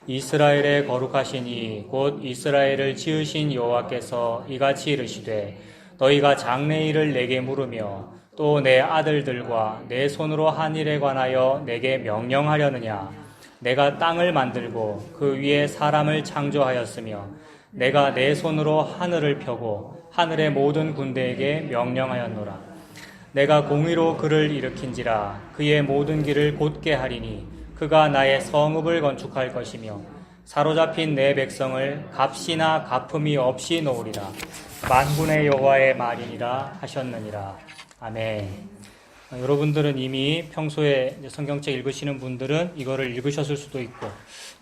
이스라엘의 거룩하시니 곧 이스라엘을 지으신 여호와께서 이같이 이르시되 너희가 장래일을 내게 물으며 또 내 아들들과 내 손으로 한 일에 관하여 내게 명령하려느냐. 내가 땅을 만들고 그 위에 사람을 창조하였으며 내가 내 손으로 하늘을 펴고 하늘의 모든 군대에게 명령하였노라. 내가 공의로 그를 일으킨지라 그의 모든 길을 곧게 하리니 그가 나의 성읍을 건축할 것이며 사로잡힌 내 백성을 값이나 갚음이 없이 놓으리라. 만군의 여호와의 말이니라 하셨느니라. 아멘. 여러분들은 이미 평소에 성경책 읽으시는 분들은 이거를 읽으셨을 수도 있고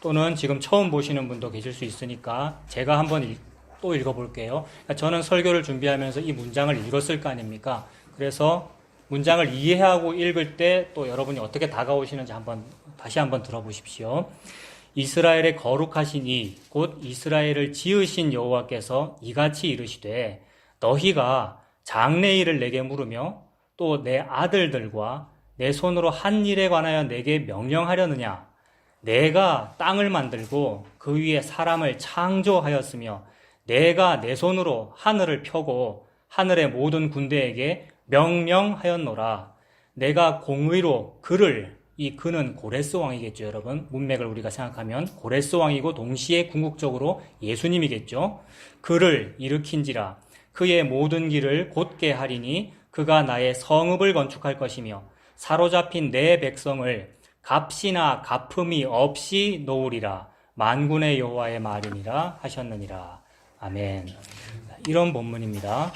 또는 지금 처음 보시는 분도 계실 수 있으니까 제가 한번 또 읽어볼게요. 저는 설교를 준비하면서 이 문장을 읽었을 거 아닙니까? 그래서 문장을 이해하고 읽을 때 또 여러분이 어떻게 다가오시는지 다시 한번 들어보십시오. 이스라엘의 거룩하신 이 곧 이스라엘을 지으신 여호와께서 이같이 이르시되 너희가 장래일을 내게 물으며 또 내 아들들과 내 손으로 한 일에 관하여 내게 명령하려느냐. 내가 땅을 만들고 그 위에 사람을 창조하였으며 내가 내 손으로 하늘을 펴고 하늘의 모든 군대에게 명령하였노라. 내가 공의로 그를, 이 그는 고레스 왕이겠죠, 여러분. 문맥을 우리가 생각하면 고레스 왕이고 동시에 궁극적으로 예수님이겠죠. 그를 일으킨지라 그의 모든 길을 곧게 하리니 그가 나의 성읍을 건축할 것이며 사로잡힌 내 백성을 값이나 갚음이 없이 놓으리라. 만군의 여호와의 말이니라 하셨느니라. 아멘. 이런 본문입니다.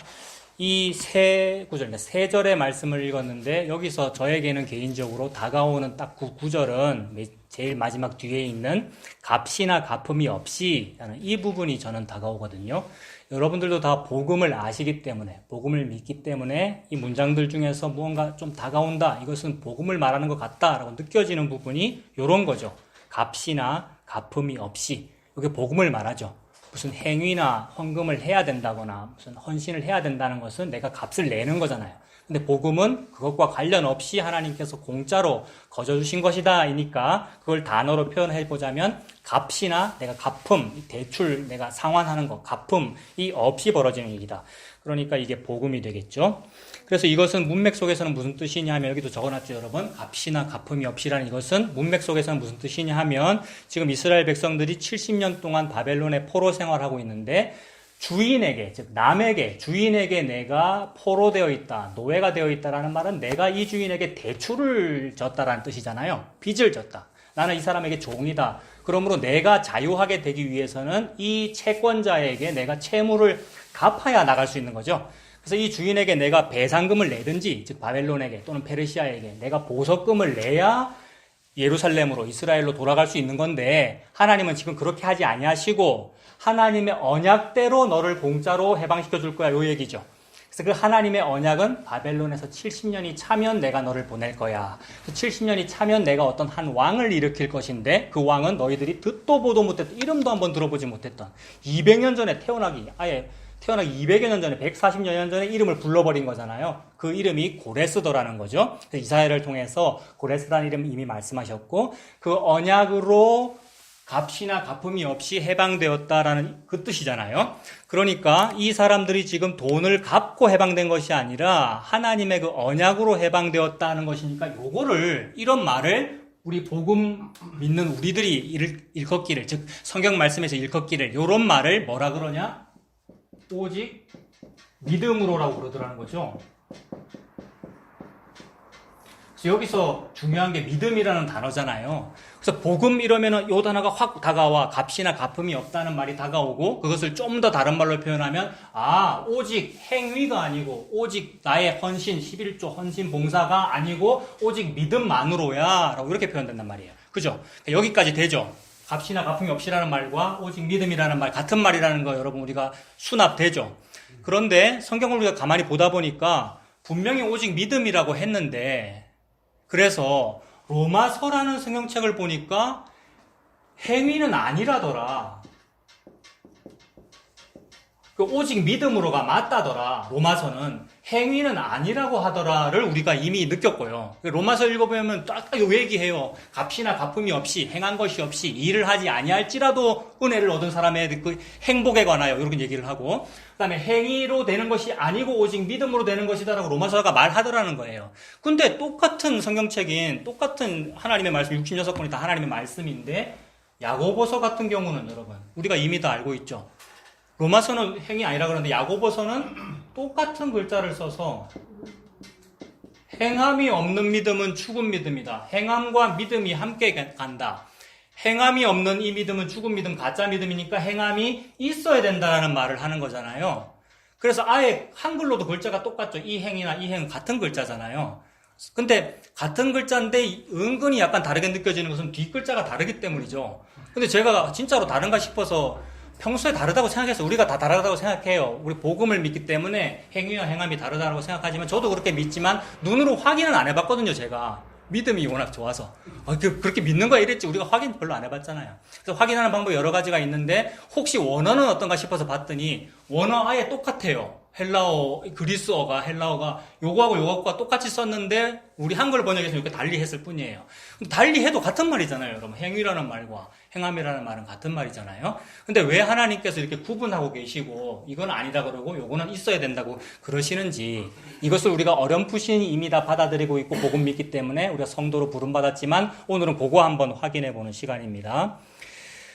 이 세 구절, 세 절의 말씀을 읽었는데 여기서 저에게는 개인적으로 다가오는 딱 그 구절은 제일 마지막 뒤에 있는 값이나 갚음이 없이 라는 이 부분이 저는 다가오거든요. 여러분들도 다 복음을 아시기 때문에, 복음을 믿기 때문에 이 문장들 중에서 무언가 좀 다가온다, 이것은 복음을 말하는 것 같다라고 느껴지는 부분이 이런 거죠. 값이나 갚음이 없이. 이게 복음을 말하죠. 무슨 행위나 헌금을 해야 된다거나 무슨 헌신을 해야 된다는 것은 내가 값을 내는 거잖아요. 근데 복음은 그것과 관련 없이 하나님께서 공짜로 거저주신 것이다 이니까 그걸 단어로 표현해 보자면 값이나 내가 갚음, 대출 내가 상환하는 것, 갚음이 없이 벌어지는 일이다. 그러니까 이게 복음이 되겠죠. 그래서 이것은 문맥 속에서는 무슨 뜻이냐 하면 여기도 적어놨죠, 여러분. 값이나 갚음이 없이라는 이것은 문맥 속에서는 무슨 뜻이냐 하면 지금 이스라엘 백성들이 70년 동안 바벨론에 포로 생활하고 있는데 주인에게, 즉 남에게, 주인에게 내가 포로되어 있다, 노예가 되어 있다라는 말은 내가 이 주인에게 대출을 졌다라는 뜻이잖아요. 빚을 졌다. 나는 이 사람에게 종이다. 그러므로 내가 자유하게 되기 위해서는 이 채권자에게 내가 채무를 갚아야 나갈 수 있는 거죠. 그래서 이 주인에게 내가 배상금을 내든지, 즉 바벨론에게 또는 페르시아에게 내가 보석금을 내야 예루살렘으로, 이스라엘로 돌아갈 수 있는 건데 하나님은 지금 그렇게 하지 아니하시고 하나님의 언약대로 너를 공짜로 해방시켜 줄 거야, 요 얘기죠. 그래서 그 하나님의 언약은 바벨론에서 70년이 차면 내가 너를 보낼 거야. 70년이 차면 내가 어떤 한 왕을 일으킬 것인데 그 왕은 너희들이 듣도 보도 못했던, 이름도 한번 들어보지 못했던 200년 전에 태어나기 200여 년 전에, 140여 년 전에 이름을 불러버린 거잖아요. 그 이름이 고레스더라는 거죠. 이사야를 통해서 고레스라는 이름 이미 말씀하셨고 그 언약으로 값이나 갚음이 없이 해방되었다라는 그 뜻이잖아요. 그러니까 이 사람들이 지금 돈을 갚고 해방된 것이 아니라 하나님의 그 언약으로 해방되었다는 것이니까 요거를, 이런 말을 우리 복음 믿는 우리들이 일컫기를, 즉 성경 말씀에서 일컫기를, 요런 말을 뭐라 그러냐? 오직 믿음으로라고 그러더라는 거죠. 그래서 여기서 중요한 게 믿음이라는 단어잖아요. 그래서 복음 이러면은 요 단어가 확 다가와. 값이나 갚음이 없다는 말이 다가오고 그것을 좀 더 다른 말로 표현하면 오직 행위가 아니고 오직 나의 헌신, 11조 헌신 봉사가 아니고 오직 믿음만으로야 라고 이렇게 표현된단 말이에요. 그죠? 여기까지 되죠? 값이나 갚음이 없이라는 말과 오직 믿음이라는 말 같은 말이라는 거 여러분 우리가 수납되죠. 그런데 성경을 우리가 가만히 보다 보니까 분명히 오직 믿음이라고 했는데 그래서 로마서라는 성경책을 보니까 행위는 아니라더라. 오직 믿음으로가 맞다더라. 로마서는 행위는 아니라고 하더라를 우리가 이미 느꼈고요. 로마서 읽어보면 딱 얘기해요. 값이나 갚음이 없이 행한 것이 없이 일을 하지 아니할지라도 은혜를 얻은 사람의 그 행복에 관하여 이렇게 얘기를 하고, 그다음에 행위로 되는 것이 아니고 오직 믿음으로 되는 것이다라고 로마서가 말하더라는 거예요. 근데 똑같은 성경책인 똑같은 하나님의 말씀 66권이 다 하나님의 말씀인데 야고보서 같은 경우는 여러분 우리가 이미 다 알고 있죠. 로마서는 행위 아니라 그러는데 야고보서는 똑같은 글자를 써서 행함이 없는 믿음은 죽은 믿음이다. 행함과 믿음이 함께 간다. 행함이 없는 이 믿음은 죽은 믿음, 가짜 믿음이니까 행함이 있어야 된다는 말을 하는 거잖아요. 그래서 아예 한글로도 글자가 똑같죠. 이 행이나 이 행은 같은 글자잖아요. 근데 같은 글자인데 은근히 약간 다르게 느껴지는 것은 뒷글자가 다르기 때문이죠. 근데 제가 진짜로 다른가 싶어서 평소에 다르다고 생각해서 우리가 다 다르다고 생각해요. 우리 복음을 믿기 때문에 행위와 행함이 다르다고 생각하지만 저도 그렇게 믿지만 눈으로 확인은 안 해봤거든요. 제가 믿음이 워낙 좋아서 그렇게 믿는 거야 이랬지 우리가 확인 별로 안 해봤잖아요. 그래서 확인하는 방법이 여러 가지가 있는데 혹시 원어는 어떤가 싶어서 봤더니 원어 아예 똑같아요. 헬라어, 그리스어가 헬라어가 요거하고 요거하고 똑같이 썼는데 우리 한글 번역에서 이렇게 달리 했을 뿐이에요. 달리 해도 같은 말이잖아요, 여러분. 행위라는 말과 행함이라는 말은 같은 말이잖아요. 근데 왜 하나님께서 이렇게 구분하고 계시고 이건 아니다 그러고 요거는 있어야 된다고 그러시는지 이것을 우리가 어렴풋이 이미 다 받아들이고 있고 복음 믿기 때문에 우리가 성도로 부름받았지만 오늘은 그거 한번 확인해 보는 시간입니다.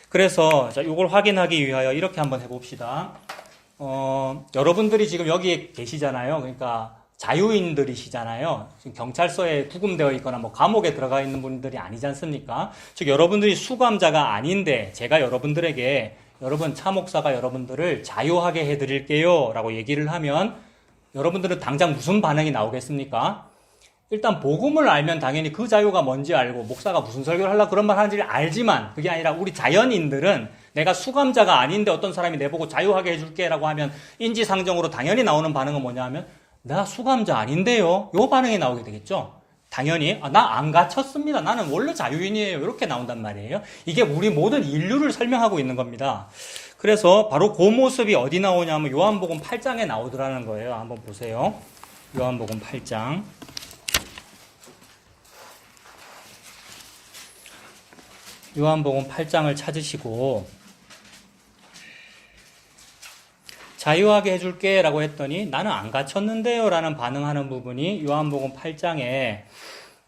그래서 자, 이걸 확인하기 위하여 이렇게 한번 해봅시다. 여러분들이 지금 여기에 계시잖아요. 그러니까 자유인들이시잖아요. 지금 경찰서에 구금되어 있거나 뭐 감옥에 들어가 있는 분들이 아니지 않습니까? 즉 여러분들이 수감자가 아닌데 제가 여러분들에게 여러분 차 목사가 여러분들을 자유하게 해드릴게요 라고 얘기를 하면 여러분들은 당장 무슨 반응이 나오겠습니까? 일단 복음을 알면 당연히 그 자유가 뭔지 알고 목사가 무슨 설교를 하려고 그런 말 하는지를 알지만 그게 아니라 우리 자연인들은 내가 수감자가 아닌데 어떤 사람이 내보고 자유하게 해줄게 라고 하면 인지상정으로 당연히 나오는 반응은 뭐냐 하면 나 수감자 아닌데요? 요 반응이 나오게 되겠죠. 당연히 나 안 갇혔습니다. 나는 원래 자유인이에요. 이렇게 나온단 말이에요. 이게 우리 모든 인류를 설명하고 있는 겁니다. 그래서 바로 그 모습이 어디 나오냐면 요한복음 8장에 나오더라는 거예요. 한번 보세요. 요한복음 8장. 요한복음 8장을 찾으시고 자유하게 해줄게 라고 했더니 나는 안 갇혔는데요 라는 반응하는 부분이 요한복음 8장에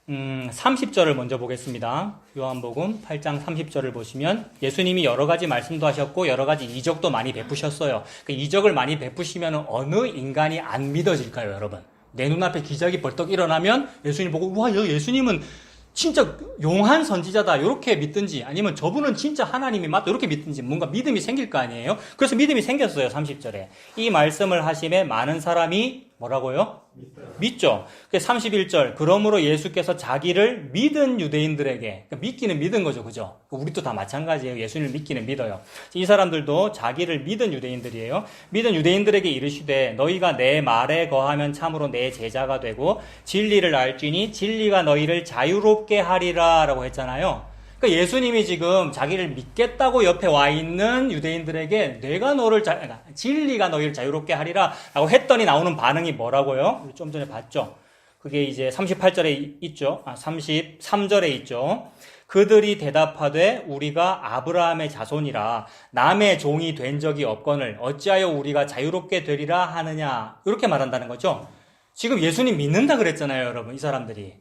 30절을 먼저 보겠습니다. 요한복음 8장 30절을 보시면 예수님이 여러 가지 말씀도 하셨고 여러 가지 이적도 많이 베푸셨어요. 그 이적을 많이 베푸시면 어느 인간이 안 믿어질까요, 여러분? 내 눈앞에 기적이 벌떡 일어나면 예수님 보고 우와, 예수님은 진짜 용한 선지자다 이렇게 믿든지 아니면 저분은 진짜 하나님이 맞다 이렇게 믿든지 뭔가 믿음이 생길 거 아니에요. 그래서 믿음이 생겼어요. 30절에 이 말씀을 하심에 많은 사람이 뭐라고요? 믿죠. 31절 그러므로 예수께서 자기를 믿은 유대인들에게 그러니까 믿기는 믿은 거죠. 그죠? 우리도 다 마찬가지예요. 예수님을 믿기는 믿어요. 이 사람들도 자기를 믿은 유대인들이에요. 믿은 유대인들에게 이르시되 너희가 내 말에 거하면 참으로 내 제자가 되고 진리를 알지니 진리가 너희를 자유롭게 하리라 라고 했잖아요. 그러니까 예수님이 지금 자기를 믿겠다고 옆에 와 있는 유대인들에게 진리가 너희를 자유롭게 하리라 라고 했더니 나오는 반응이 뭐라고요? 우리 좀 전에 봤죠? 그게 이제 38절에 있죠. 33절에 있죠. 그들이 대답하되 우리가 아브라함의 자손이라 남의 종이 된 적이 없거늘 어찌하여 우리가 자유롭게 되리라 하느냐 이렇게 말한다는 거죠. 지금 예수님 믿는다 그랬잖아요, 여러분. 이 사람들이.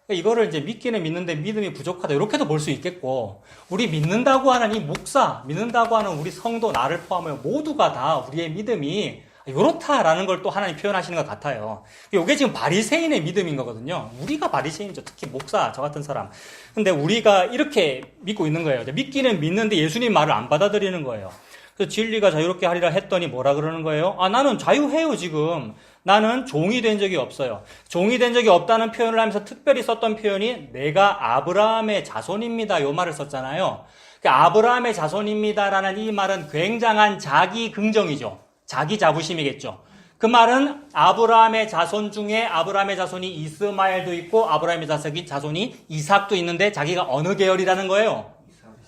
이거를 이제 믿기는 믿는데 믿음이 부족하다 이렇게도 볼 수 있겠고 우리 믿는다고 하는 이 목사, 믿는다고 하는 우리 성도 나를 포함하여 모두가 다 우리의 믿음이 이렇다라는 걸 또 하나님 표현하시는 것 같아요. 이게 지금 바리새인의 믿음인 거거든요. 우리가 바리새인이죠. 특히 목사, 저 같은 사람. 근데 우리가 이렇게 믿고 있는 거예요. 믿기는 믿는데 예수님 말을 안 받아들이는 거예요. 그래서 진리가 자유롭게 하리라 했더니 뭐라 그러는 거예요? 나는 자유해요, 지금. 나는 종이 된 적이 없어요. 종이 된 적이 없다는 표현을 하면서 특별히 썼던 표현이 내가 아브라함의 자손입니다. 요 말을 썼잖아요. 아브라함의 자손입니다라는 이 말은 굉장한 자기 긍정이죠. 자기 자부심이겠죠. 그 말은 아브라함의 자손 중에 아브라함의 자손이 이스마엘도 있고 아브라함의 자손이 이삭도 있는데 자기가 어느 계열이라는 거예요?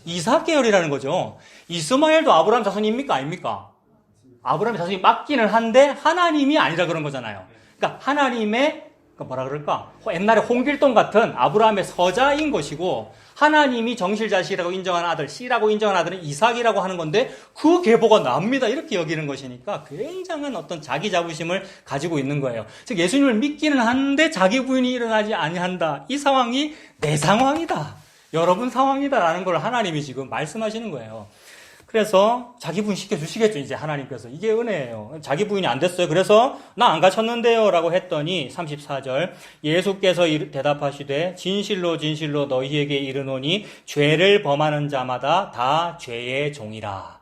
이삭 계열이라는 거죠. 이스마엘도 아브라함 자손입니까? 아닙니까? 아브라함의 자손이 맞기는 한데 하나님이 아니라 그런 거잖아요. 그러니까 하나님의 뭐라 그럴까? 옛날에 홍길동 같은 아브라함의 서자인 것이고 하나님이 정실자식이라고 인정한 아들, 씨라고 인정한 아들은 이삭이라고 하는 건데 그 계보가 납니다. 이렇게 여기는 것이니까 굉장한 어떤 자기 자부심을 가지고 있는 거예요. 즉 예수님을 믿기는 하는데 자기 부인이 일어나지 아니한다. 이 상황이 내 상황이다. 여러분 상황이다라는 걸 하나님이 지금 말씀하시는 거예요. 그래서 자기 부인 시켜주시겠죠, 이제 하나님께서. 이게 은혜예요. 자기 부인이 안 됐어요. 그래서 나 안 갇혔는데요 라고 했더니 34절 예수께서 대답하시되 진실로 진실로 너희에게 이르노니 죄를 범하는 자마다 다 죄의 종이라.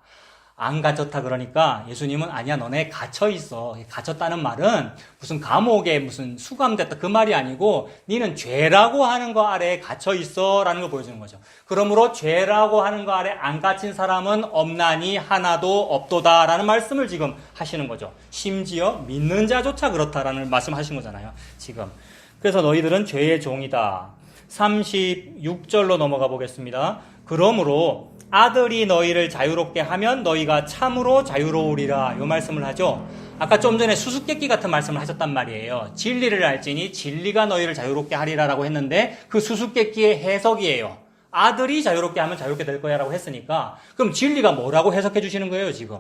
안 갇혔다 그러니까 예수님은 아니야 너네 갇혀 있어. 갇혔다는 말은 무슨 감옥에 무슨 수감됐다 그 말이 아니고 니는 죄라고 하는 거 아래에 갇혀 있어 라는 걸 보여주는 거죠. 그러므로 죄라고 하는 거 아래 안 갇힌 사람은 없나니 하나도 없도다 라는 말씀을 지금 하시는 거죠. 심지어 믿는 자조차 그렇다라는 말씀하신 거잖아요. 지금. 그래서 너희들은 죄의 종이다. 36절로 넘어가 보겠습니다. 그러므로 아들이 너희를 자유롭게 하면 너희가 참으로 자유로우리라. 이 말씀을 하죠. 아까 좀 전에 수수께끼 같은 말씀을 하셨단 말이에요. 진리를 알지니 진리가 너희를 자유롭게 하리라라고 했는데 그 수수께끼의 해석이에요. 아들이 자유롭게 하면 자유롭게 될 거야 라고 했으니까 그럼 진리가 뭐라고 해석해 주시는 거예요 지금?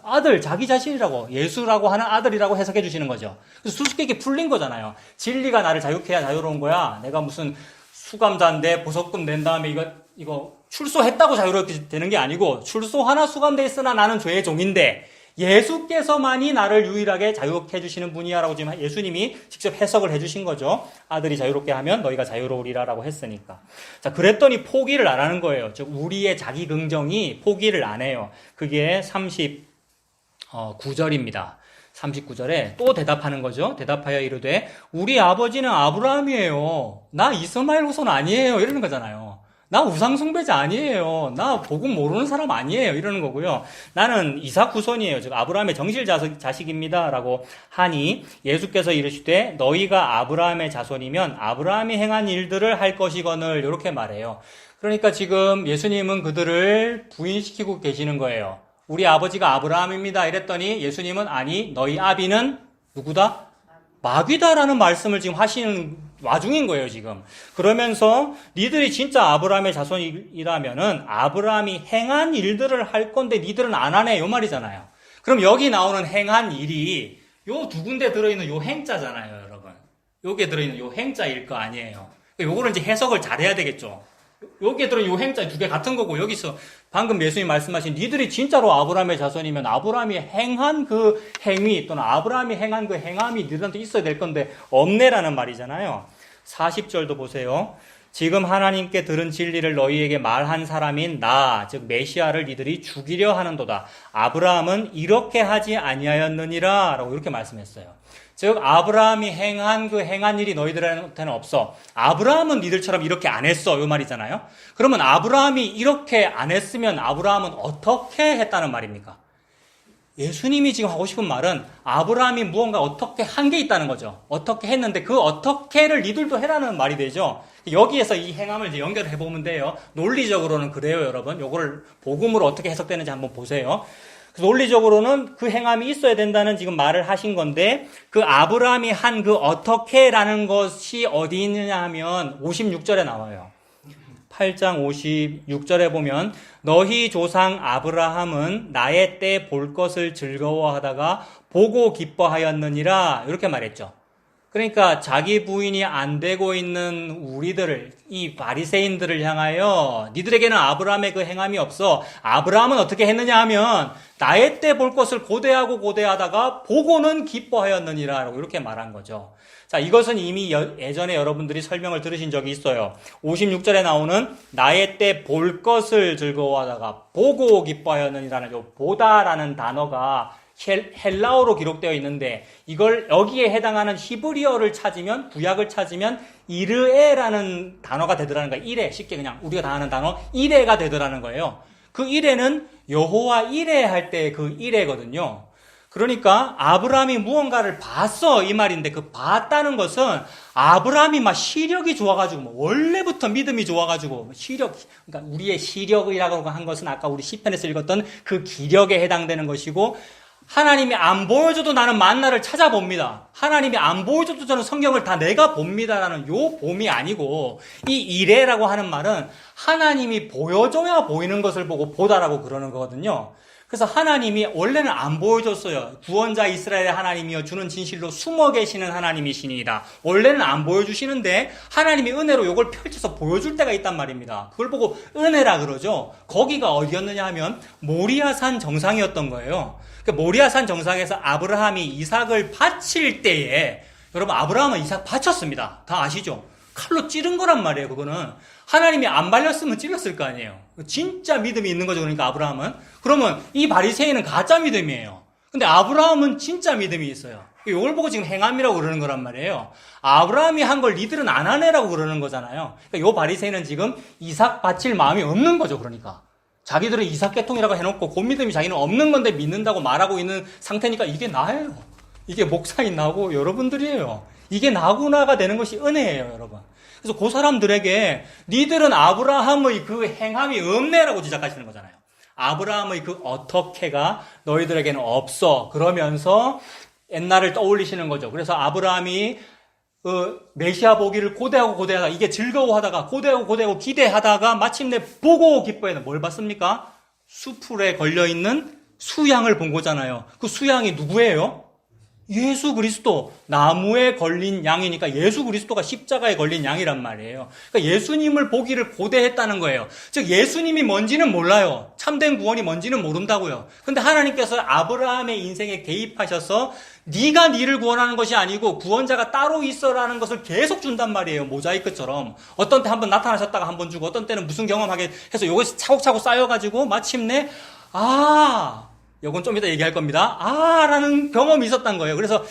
아들, 자기 자신이라고 예수라고 하는 아들이라고 해석해 주시는 거죠. 그래서 수수께끼 풀린 거잖아요. 진리가 나를 자유롭게 해야 자유로운 거야. 내가 무슨 수감자인데 보석금 낸 다음에 이거 출소했다고 자유롭게 되는 게 아니고 출소하나 수감돼 있으나 나는 죄의 종인데 예수께서만이 나를 유일하게 자유롭게 해주시는 분이야라고 지금 예수님이 직접 해석을 해주신 거죠. 아들이 자유롭게 하면 너희가 자유로우리라라고 했으니까. 자, 그랬더니 포기를 안 하는 거예요. 즉 우리의 자기 긍정이 포기를 안 해요. 그게 39절입니다. 39절에 또 대답하는 거죠. 대답하여 이르되 우리 아버지는 아브라함이에요. 나 이스마엘 후손 아니에요. 이러는 거잖아요. 나 우상숭배자 아니에요. 나 복음 모르는 사람 아니에요. 이러는 거고요. 나는 이삭 후손이에요. 즉 아브라함의 정실 자식입니다. 라고 하니 예수께서 이르시되 너희가 아브라함의 자손이면 아브라함이 행한 일들을 할 것이거늘 이렇게 말해요. 그러니까 지금 예수님은 그들을 부인시키고 계시는 거예요. 우리 아버지가 아브라함입니다. 이랬더니 예수님은 아니 너희 아비는 누구다? 마귀다라는 말씀을 지금 하시는 와중인 거예요, 지금. 그러면서 니들이 진짜 아브라함의 자손이라면은 아브라함이 행한 일들을 할 건데 니들은 안 하네, 요 말이잖아요. 그럼 여기 나오는 행한 일이 요 두 군데 들어있는 요 행자잖아요, 여러분. 요게 들어있는 요 행자일 거 아니에요. 요거를 이제 해석을 잘해야 되겠죠. 여기에 들어있는 요 행자 두 개 같은 거고 여기서 방금 예수님이 말씀하신 니들이 진짜로 아브라함의 자손이면 아브라함이 행한 그 행위 또는 아브라함이 행한 그 행함이 니들한테 있어야 될 건데 없네라는 말이잖아요. 40절도 보세요. 지금 하나님께 들은 진리를 너희에게 말한 사람인 나, 즉 메시아를 니들이 죽이려 하는도다. 아브라함은 이렇게 하지 아니하였느니라 라고 이렇게 말씀했어요. 즉 아브라함이 행한 그 행한 일이 너희들한테는 없어. 아브라함은 니들처럼 이렇게 안 했어. 이 말이잖아요. 그러면 아브라함이 이렇게 안 했으면 아브라함은 어떻게 했다는 말입니까? 예수님이 지금 하고 싶은 말은 아브라함이 무언가 어떻게 한 게 있다는 거죠. 어떻게 했는데 그 어떻게를 니들도 해라는 말이 되죠. 여기에서 이 행함을 이제 연결해 보면 돼요. 논리적으로는 그래요, 여러분. 요거를 복음으로 어떻게 해석되는지 한번 보세요. 논리적으로는 그 행함이 있어야 된다는 지금 말을 하신 건데 그 아브라함이 한 그 어떻게라는 것이 어디 있느냐 하면 56절에 나와요. 8장 56절에 보면 너희 조상 아브라함은 나의 때 볼 것을 즐거워하다가 보고 기뻐하였느니라 이렇게 말했죠. 그러니까 자기 부인이 안 되고 있는 우리들을 이 바리새인들을 향하여 니들에게는 아브라함의 그 행함이 없어. 아브라함은 어떻게 했느냐 하면 나의 때 볼 것을 고대하다가 보고는 기뻐하였느니라 이렇게 말한 거죠. 자, 이것은 이미 예전에 여러분들이 설명을 들으신 적이 있어요. 56절에 나오는 나의 때 볼 것을 즐거워하다가 보고 기뻐하였느니라는 요 보다라는 단어가 헬라어로 기록되어 있는데 이걸 여기에 해당하는 히브리어를 찾으면 구약을 찾으면 이르에라는 단어가 되더라는 거예요. 이레 쉽게 그냥 우리가 다 아는 단어 이레가 되더라는 거예요. 그 이레는 여호와 이레 할 때 그 이레거든요. 그러니까 아브라함이 무언가를 봤어 이 말인데 그 봤다는 것은 아브라함이 막 시력이 좋아가지고 원래부터 믿음이 좋아가지고 시력 그러니까 우리의 시력이라고 한 것은 아까 우리 시편에서 읽었던 그 기력에 해당되는 것이고 하나님이 안 보여줘도 나는 만나를 찾아봅니다. 하나님이 안 보여줘도 저는 성경을 다 내가 봅니다라는 요 봄이 아니고, 이 이래라고 하는 말은 하나님이 보여줘야 보이는 것을 보고 보다라고 그러는 거거든요. 그래서 하나님이 원래는 안 보여줬어요. 구원자 이스라엘의 하나님이여 주는 진실로 숨어 계시는 하나님이시니이다. 원래는 안 보여주시는데 하나님이 은혜로 이걸 펼쳐서 보여줄 때가 있단 말입니다. 그걸 보고 은혜라 그러죠. 거기가 어디였느냐 하면 모리아산 정상이었던 거예요. 그 모리아산 정상에서 아브라함이 이삭을 바칠 때에, 여러분 아브라함은 이삭 바쳤습니다. 다 아시죠? 칼로 찌른 거란 말이에요. 그거는 하나님이 안 발렸으면 찔렀을 거 아니에요. 진짜 믿음이 있는 거죠. 그러니까 아브라함은. 그러면 이 바리새인은 가짜 믿음이에요. 근데 아브라함은 진짜 믿음이 있어요. 이걸 보고 지금 행함이라고 그러는 거란 말이에요. 아브라함이 한 걸 니들은 안 하네라고 그러는 거잖아요. 그러니까 이 바리새인은 지금 이삭 바칠 마음이 없는 거죠. 그러니까 자기들은 이삭 계통이라고 해놓고 그 믿음이 자기는 없는 건데 믿는다고 말하고 있는 상태니까 이게 나예요. 이게 목사인 나고 여러분들이에요. 이게 나구나가 되는 것이 은혜예요, 여러분. 그래서 그 사람들에게 니들은 아브라함의 그 행함이 없네라고 지적하시는 거잖아요. 아브라함의 그 어떻게가 너희들에게는 없어. 그러면서 옛날을 떠올리시는 거죠. 그래서 아브라함이 메시아 보기를 고대하다가 이게 즐거워하다가 고대하고 기대하다가 마침내 보고 기뻐해서 뭘 봤습니까? 수풀에 걸려있는 수양을 본 거잖아요. 그 수양이 누구예요? 예수 그리스도. 나무에 걸린 양이니까 예수 그리스도가 십자가에 걸린 양이란 말이에요. 그러니까 예수님을 보기를 고대했다는 거예요. 즉 예수님이 뭔지는 몰라요. 참된 구원이 뭔지는 모른다고요. 근데 하나님께서 아브라함의 인생에 개입하셔서 네가 네를 구원하는 것이 아니고 구원자가 따로 있어라는 것을 계속 준단 말이에요. 모자이크처럼. 어떤 때 한번 나타나셨다가 한번 주고 어떤 때는 무슨 경험하게 해서 이것이 차곡차곡 쌓여가지고 마침내 이건 좀 이따 얘기할 겁니다. 라는 경험이 있었던 거예요. 그래서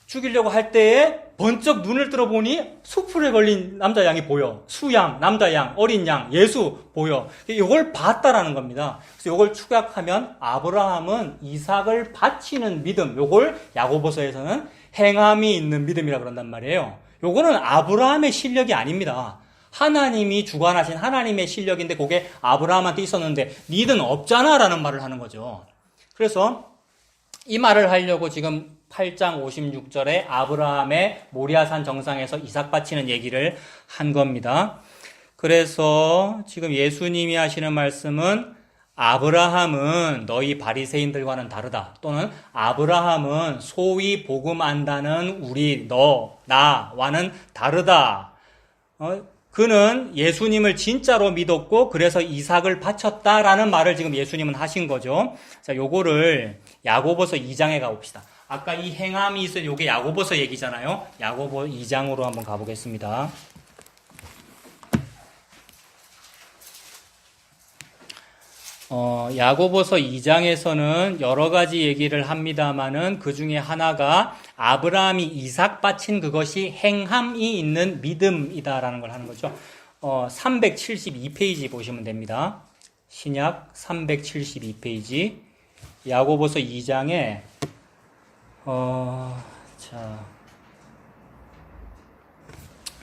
죽이려고 할 때에 번쩍 눈을 들어보니 수풀에 걸린 남자 양이 보여. 수양, 남자 양, 어린 양, 예수 보여. 이걸 봤다라는 겁니다. 그래서 이걸 축약하면 아브라함은 이삭을 바치는 믿음, 이걸 야고보서에서는 행함이 있는 믿음이라 그런단 말이에요. 이거는 아브라함의 실력이 아닙니다. 하나님이 주관하신 하나님의 실력인데 그게 아브라함한테 있었는데 니는 없잖아 라는 말을 하는 거죠. 그래서 이 말을 하려고 지금 8장 56절에 아브라함의 모리아산 정상에서 이삭 바치는 얘기를 한 겁니다. 그래서 지금 예수님이 하시는 말씀은 아브라함은 너희 바리새인들과는 다르다. 또는 아브라함은 소위 복음 안다는 우리 나와는 다르다. 그는 예수님을 진짜로 믿었고 그래서 이삭을 바쳤다라는 말을 지금 예수님은 하신 거죠. 자, 요거를 야고보서 2장에 가봅시다. 아까 이 행함이 있은 요게 야고보서 얘기잖아요. 야고보 2장으로 한번 가보겠습니다. 야고보서 2장에서는 여러 가지 얘기를 합니다만은 그 중에 하나가 아브라함이 이삭 바친 그것이 행함이 있는 믿음이다라는 걸 하는 거죠. 372페이지 보시면 됩니다. 신약 372페이지 야고보서 2장에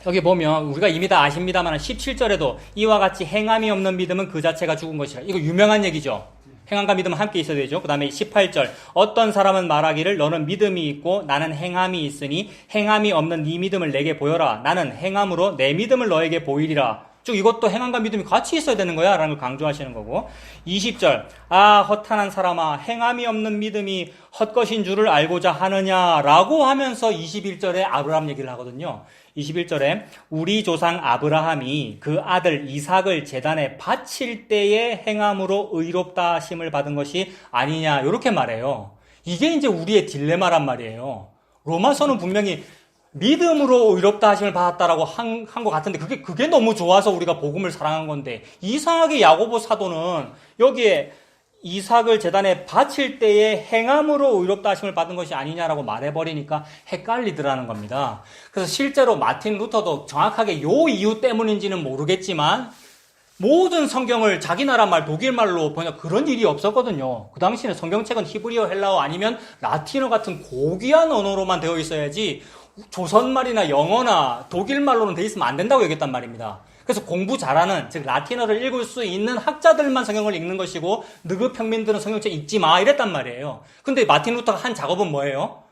여기 보면 우리가 이미 다 아십니다만 17절에도 이와 같이 행함이 없는 믿음은 그 자체가 죽은 것이라. 이거 유명한 얘기죠. 행함과 믿음은 함께 있어야 되죠. 그 다음에 18절 어떤 사람은 말하기를 너는 믿음이 있고 나는 행함이 있으니 행함이 없는 네 믿음을 내게 보여라. 나는 행함으로 내 믿음을 너에게 보이리라. 즉 이것도 행함과 믿음이 같이 있어야 되는 거야 라는 걸 강조하시는 거고 20절 허탄한 사람아 행함이 없는 믿음이 헛것인 줄을 알고자 하느냐라고 하면서 21절에 아브라함 얘기를 하거든요. 21절에 우리 조상 아브라함이 그 아들 이삭을 제단에 바칠 때에 행함으로 의롭다 하심을 받은 것이 아니냐 이렇게 말해요. 이게 이제 우리의 딜레마란 말이에요. 로마서는 분명히 믿음으로 의롭다 하심을 받았다라고 한 것 같은데 그게 너무 좋아서 우리가 복음을 사랑한 건데 이상하게 야고보 사도는 여기에 이삭을 제단에 바칠 때에 행함으로 의롭다 하심을 받은 것이 아니냐라고 말해버리니까 헷갈리더라는 겁니다. 그래서 실제로 마틴 루터도 정확하게 요 이유 때문인지는 모르겠지만 모든 성경을 자기 나라 말 독일말로 번역 그런 일이 없었거든요. 그 당시에는 성경책은 히브리어, 헬라어 아니면 라틴어 같은 고귀한 언어로만 되어 있어야지 조선말이나 영어나 독일말로는 돼 있으면 안 된다고 얘기했단 말입니다. 그래서 공부 잘하는, 즉 라틴어를 읽을 수 있는 학자들만 성경을 읽는 것이고 느그 평민들은 성경책 읽지 마 이랬단 말이에요. 근데 마틴 루터가 한 작업은 뭐예요?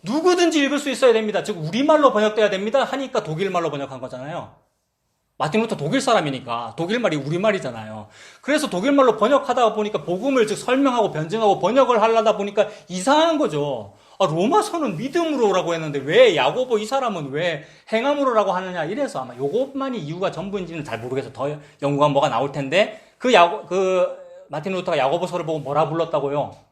누구든지 읽을 수 있어야 됩니다. 즉 우리말로 번역돼야 됩니다 하니까 독일말로 번역한 거잖아요. 마틴 루터 독일 사람이니까 독일말이 우리말이잖아요. 그래서 독일말로 번역하다 보니까 복음을 즉 설명하고 변증하고 번역을 하려다 보니까 이상한 거죠. 로마서는 믿음으로라고 했는데 왜 야고보 이 사람은 왜 행함으로라고 하느냐 이래서 아마 요것만이 이유가 전부인지는 잘 모르겠어. 더 연구가 뭐가 나올 텐데 마틴 루터가 야고보서를 보고 뭐라 불렀다고요?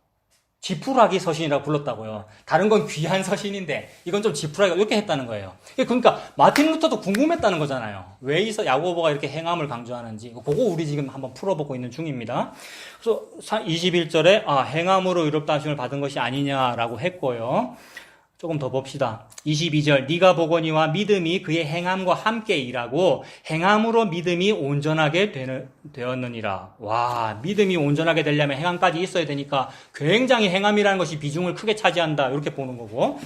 지푸라기 서신이라고 불렀다고요. 다른 건 귀한 서신인데 이건 좀 지푸라기가 이렇게 했다는 거예요. 그러니까 마틴 루터도 궁금했다는 거잖아요. 왜 야고보가 이렇게 행함을 강조하는지 그거 우리 지금 한번 풀어보고 있는 중입니다. 그래서 21절에 행함으로 의롭다 하심을 받은 것이 아니냐라고 했고요. 조금 더 봅시다. 22절 네가 보거니와 믿음이 그의 행함과 함께 일하고 행함으로 믿음이 온전하게 되었느니라. 와, 믿음이 온전하게 되려면 행함까지 있어야 되니까 굉장히 행함이라는 것이 비중을 크게 차지한다 이렇게 보는 거고,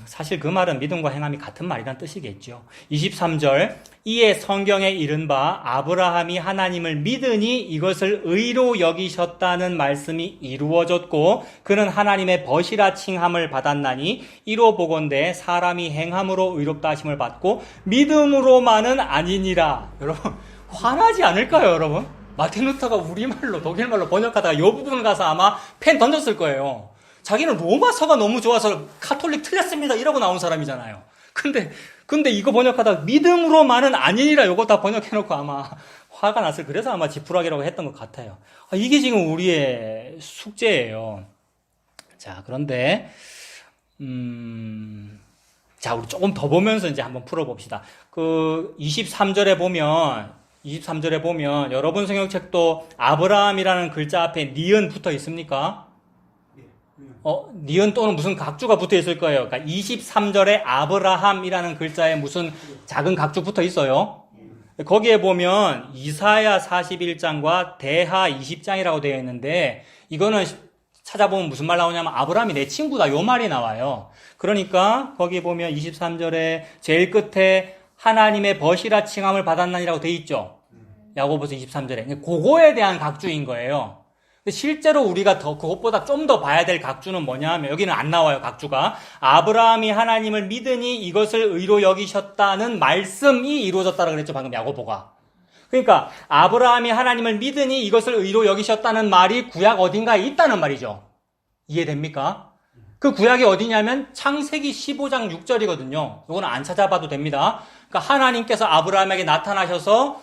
사실 그 말은 믿음과 행함이 같은 말이란 뜻이겠죠. 23절 이에 성경에 이른 바 아브라함이 하나님을 믿으니 이것을 의로 여기셨다는 말씀이 이루어졌고 그는 하나님의 벗이라 칭함을 받았나니 이로 보건대 사람이 행함으로 의롭다 하심을 받고 믿음으로만은 아니니라. 여러분 화나지 않을까요 여러분? 마틴 루터가 우리말로 독일말로 번역하다가 이 부분을 가서 아마 펜 던졌을 거예요. 자기는 로마서가 너무 좋아서 카톨릭 틀렸습니다 이러고 나온 사람이잖아요. 근데 이거 번역하다 믿음으로만은 아니니라 이거 다 번역해놓고 아마 화가 났을, 그래서 아마 지푸라기라고 했던 것 같아요. 이게 지금 우리의 숙제예요. 자, 그런데 자, 우리 조금 더 보면서 이제 한번 풀어봅시다. 23절에 보면 여러분 성경책도 아브라함이라는 글자 앞에 니은 붙어 있습니까? 니은 또는 무슨 각주가 붙어 있을 거예요. 그러니까 23절에 아브라함이라는 글자에 무슨 작은 각주 붙어 있어요. 거기에 보면 이사야 41장과 대하 20장이라고 되어 있는데 이거는 찾아보면 무슨 말 나오냐면 아브라함이 내 친구다 요 말이 나와요. 그러니까 거기 보면 23절에 제일 끝에 하나님의 벗이라 칭함을 받았나니라고 되어 있죠. 야고보서 23절에. 그거에 대한 각주인 거예요. 근데 실제로 우리가 그것보다 좀 더 봐야 될 각주는 뭐냐 하면 여기는 안 나와요, 각주가. 아브라함이 하나님을 믿으니 이것을 의로 여기셨다는 말씀이 이루어졌다고 그랬죠, 방금 야고보가. 그러니까 아브라함이 하나님을 믿으니 이것을 의로 여기셨다는 말이 구약 어딘가에 있다는 말이죠. 이해됩니까? 그 구약이 어디냐면 창세기 15장 6절이거든요. 이거는 안 찾아봐도 됩니다. 그러니까 하나님께서 아브라함에게 나타나셔서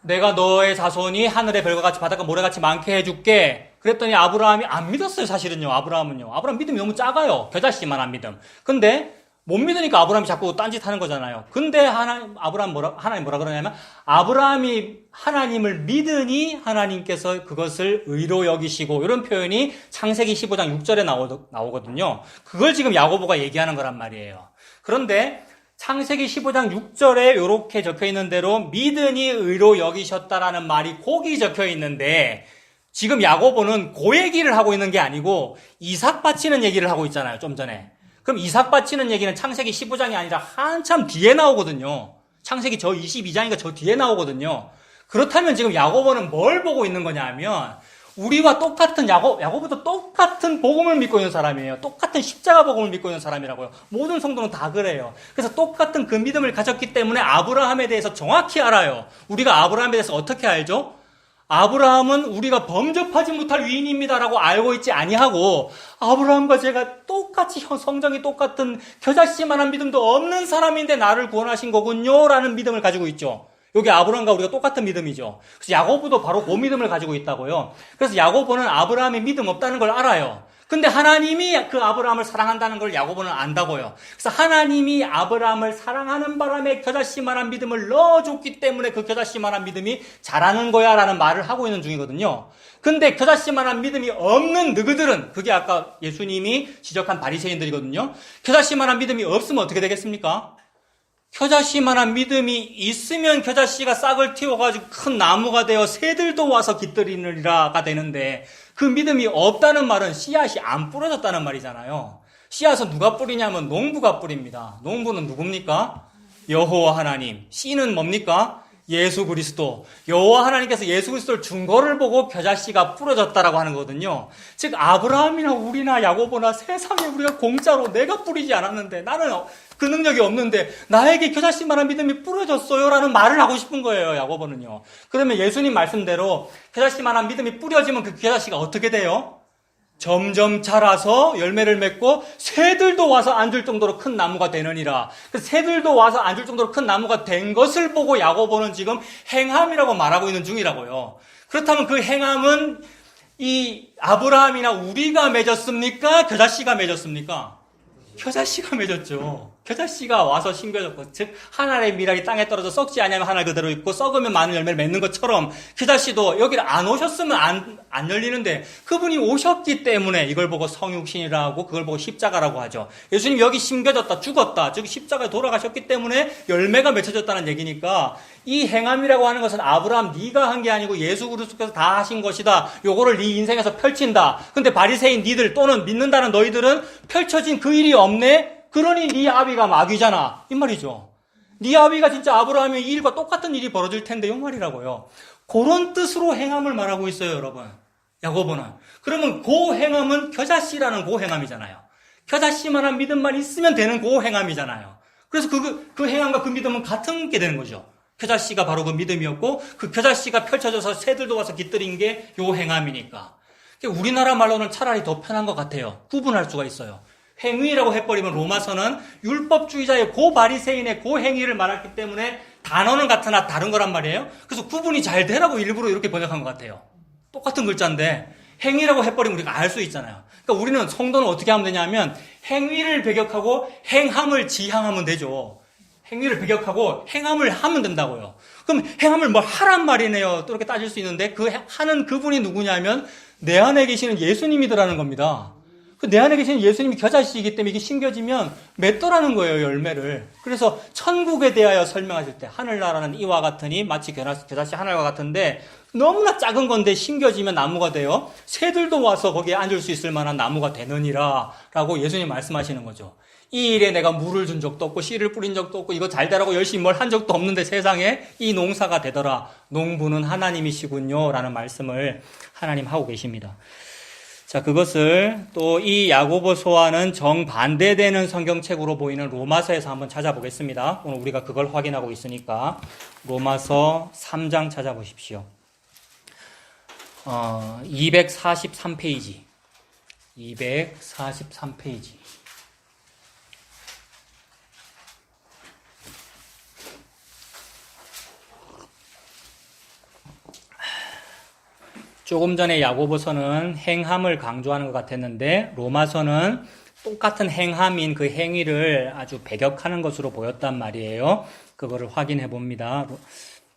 내가 너의 자손이 하늘의 별과 같이 바닷가 모래같이 많게 해줄게. 그랬더니 아브라함이 안 믿었어요, 사실은요. 아브라함 믿음이 너무 작아요. 겨자씨만한 믿음. 근데 못 믿으니까 아브라함이 자꾸 딴짓하는 거잖아요. 근데 하나님 뭐라 그러냐면 아브라함이 하나님을 믿으니 하나님께서 그것을 의로 여기시고, 이런 표현이 창세기 15장 6절에 나오거든요. 그걸 지금 야고보가 얘기하는 거란 말이에요. 그런데 창세기 15장 6절에 이렇게 적혀 있는 대로 믿으니 의로 여기셨다라는 말이 거기 적혀 있는데, 지금 야고보는 그 얘기를 하고 있는 게 아니고 이삭 바치는 얘기를 하고 있잖아요, 좀 전에. 그럼 이삭 바치는 얘기는 창세기 15장이 아니라 한참 뒤에 나오거든요. 창세기 저 22장인가 저 뒤에 나오거든요. 그렇다면 지금 야고보는 뭘 보고 있는 거냐 하면, 우리와 똑같은 야고보도 똑같은 복음을 믿고 있는 사람이에요. 똑같은 십자가 복음을 믿고 있는 사람이라고요. 모든 성도는 다 그래요. 그래서 똑같은 그 믿음을 가졌기 때문에 아브라함에 대해서 정확히 알아요. 우리가 아브라함에 대해서 어떻게 알죠? 아브라함은 우리가 범접하지 못할 위인입니다라고 알고 있지 아니하고, 아브라함과 제가 똑같이 성정이 똑같은 겨자씨만한 믿음도 없는 사람인데 나를 구원하신 거군요 라는 믿음을 가지고 있죠. 여기 아브라함과 우리가 똑같은 믿음이죠. 그래서 야고보도 바로 그 믿음을 가지고 있다고요. 그래서 야고보는 아브라함의 믿음 없다는 걸 알아요. 근데 하나님이 그 아브라함을 사랑한다는 걸 야고보는 안다고요. 그래서 하나님이 아브라함을 사랑하는 바람에 겨자씨만한 믿음을 넣어줬기 때문에 그 겨자씨만한 믿음이 자라는 거야 라는 말을 하고 있는 중이거든요. 근데 겨자씨만한 믿음이 없는 너희들은, 그게 아까 예수님이 지적한 바리새인들이거든요. 겨자씨만한 믿음이 없으면 어떻게 되겠습니까? 겨자씨만한 믿음이 있으면 겨자씨가 싹을 틔워가지고 큰 나무가 되어 새들도 와서 깃들이느니라가 되는데, 그 믿음이 없다는 말은 씨앗이 안 뿌려졌다는 말이잖아요. 씨앗은 누가 뿌리냐면 농부가 뿌립니다. 농부는 누굽니까? 여호와 하나님. C는 뭡니까? 예수 그리스도. 여호와 하나님께서 예수 그리스도를 준 거를 보고 겨자씨가 뿌려졌다라고 하는 거거든요. 즉 아브라함이나 우리나 야고보나 세상에 우리가 공짜로 내가 뿌리지 않았는데 나는 그 능력이 없는데 나에게 겨자씨만한 믿음이 뿌려졌어요라는 말을 하고 싶은 거예요. 야고보는요. 그러면 예수님 말씀대로 겨자씨만한 믿음이 뿌려지면 그 겨자씨가 어떻게 돼요? 점점 자라서 열매를 맺고 새들도 와서 앉을 정도로 큰 나무가 되느니라. 새들도 와서 앉을 정도로 큰 나무가 된 것을 보고 야고보는 지금 행함이라고 말하고 있는 중이라고요. 그렇다면 그 행함은 이 아브라함이나 우리가 맺었습니까? 겨자씨가 맺었습니까? 겨자씨가 맺었죠. 겨자씨가 와서 심겨졌고, 즉 하늘의 미랄이 땅에 떨어져 썩지 않으면 하늘 그대로 있고 썩으면 많은 열매를 맺는 것처럼 겨자씨도 여기를 안 오셨으면 안 열리는데 그분이 오셨기 때문에 이걸 보고 성육신이라고 그걸 보고 십자가라고 하죠. 예수님 여기 심겨졌다, 죽었다, 즉 십자가에 돌아가셨기 때문에 열매가 맺혀졌다는 얘기니까 이 행함이라고 하는 것은 아브라함 네가 한 게 아니고 예수 그리스도께서 다 하신 것이다. 요거를 네 인생에서 펼친다. 근데 바리새인 니들 또는 믿는다는 너희들은 펼쳐진 그 일이 없네. 그러니 네 아비가 마귀잖아. 이 말이죠. 네 아비가 진짜 아브라함의 이 일과 똑같은 일이 벌어질 텐데 이 말이라고요. 그런 뜻으로 행함을 말하고 있어요, 여러분. 야고보는. 그러면 그 행함은 겨자씨라는 그 행함이잖아요. 겨자씨만한 믿음만 있으면 되는 그 행함이잖아요. 그래서 그 행함과 그 믿음은 같은 게 되는 거죠. 겨자씨가 바로 그 믿음이었고 그 겨자씨가 펼쳐져서 새들도 와서 깃들인 게 요 행함이니까. 우리나라 말로는 차라리 더 편한 것 같아요. 구분할 수가 있어요. 행위라고 해버리면 로마서는 율법주의자의 고 바리새인의 고 행위를 말했기 때문에 단어는 같으나 다른 거란 말이에요. 그래서 구분이 잘 되라고 일부러 이렇게 번역한 것 같아요. 똑같은 글자인데 행위라고 해버리면 우리가 알 수 있잖아요. 그러니까 우리는 성도는 어떻게 하면 되냐면 행위를 배격하고 행함을 지향하면 되죠. 행위를 배격하고 행함을 하면 된다고요. 그럼 행함을 뭐 하란 말이네요. 또 이렇게 따질 수 있는데 그 하는 그분이 누구냐면 내 안에 계시는 예수님이더라는 겁니다. 내 안에 계신 예수님이 겨자씨이기 때문에 이게 심겨지면 맺더라는 거예요, 열매를. 그래서 천국에 대하여 설명하실 때 하늘나라는 이와 같으니 마치 겨자씨 하늘과 같은데 너무나 작은 건데 심겨지면 나무가 돼요. 새들도 와서 거기에 앉을 수 있을 만한 나무가 되느니라 라고 예수님 말씀하시는 거죠. 이 일에 내가 물을 준 적도 없고 씨를 뿌린 적도 없고 이거 잘 되라고 열심히 뭘 한 적도 없는데 세상에 이 농사가 되더라. 농부는 하나님이시군요 라는 말씀을 하나님 하고 계십니다. 자, 그것을 또 이 야고보서와는 정반대되는 성경책으로 보이는 로마서에서 한번 찾아보겠습니다. 오늘 우리가 그걸 확인하고 있으니까 로마서 3장 찾아보십시오. 243페이지. 243페이지. 조금 전에 야고보서는 행함을 강조하는 것 같았는데 로마서는 똑같은 행함인 그 행위를 아주 배격하는 것으로 보였단 말이에요. 그거를 확인해 봅니다.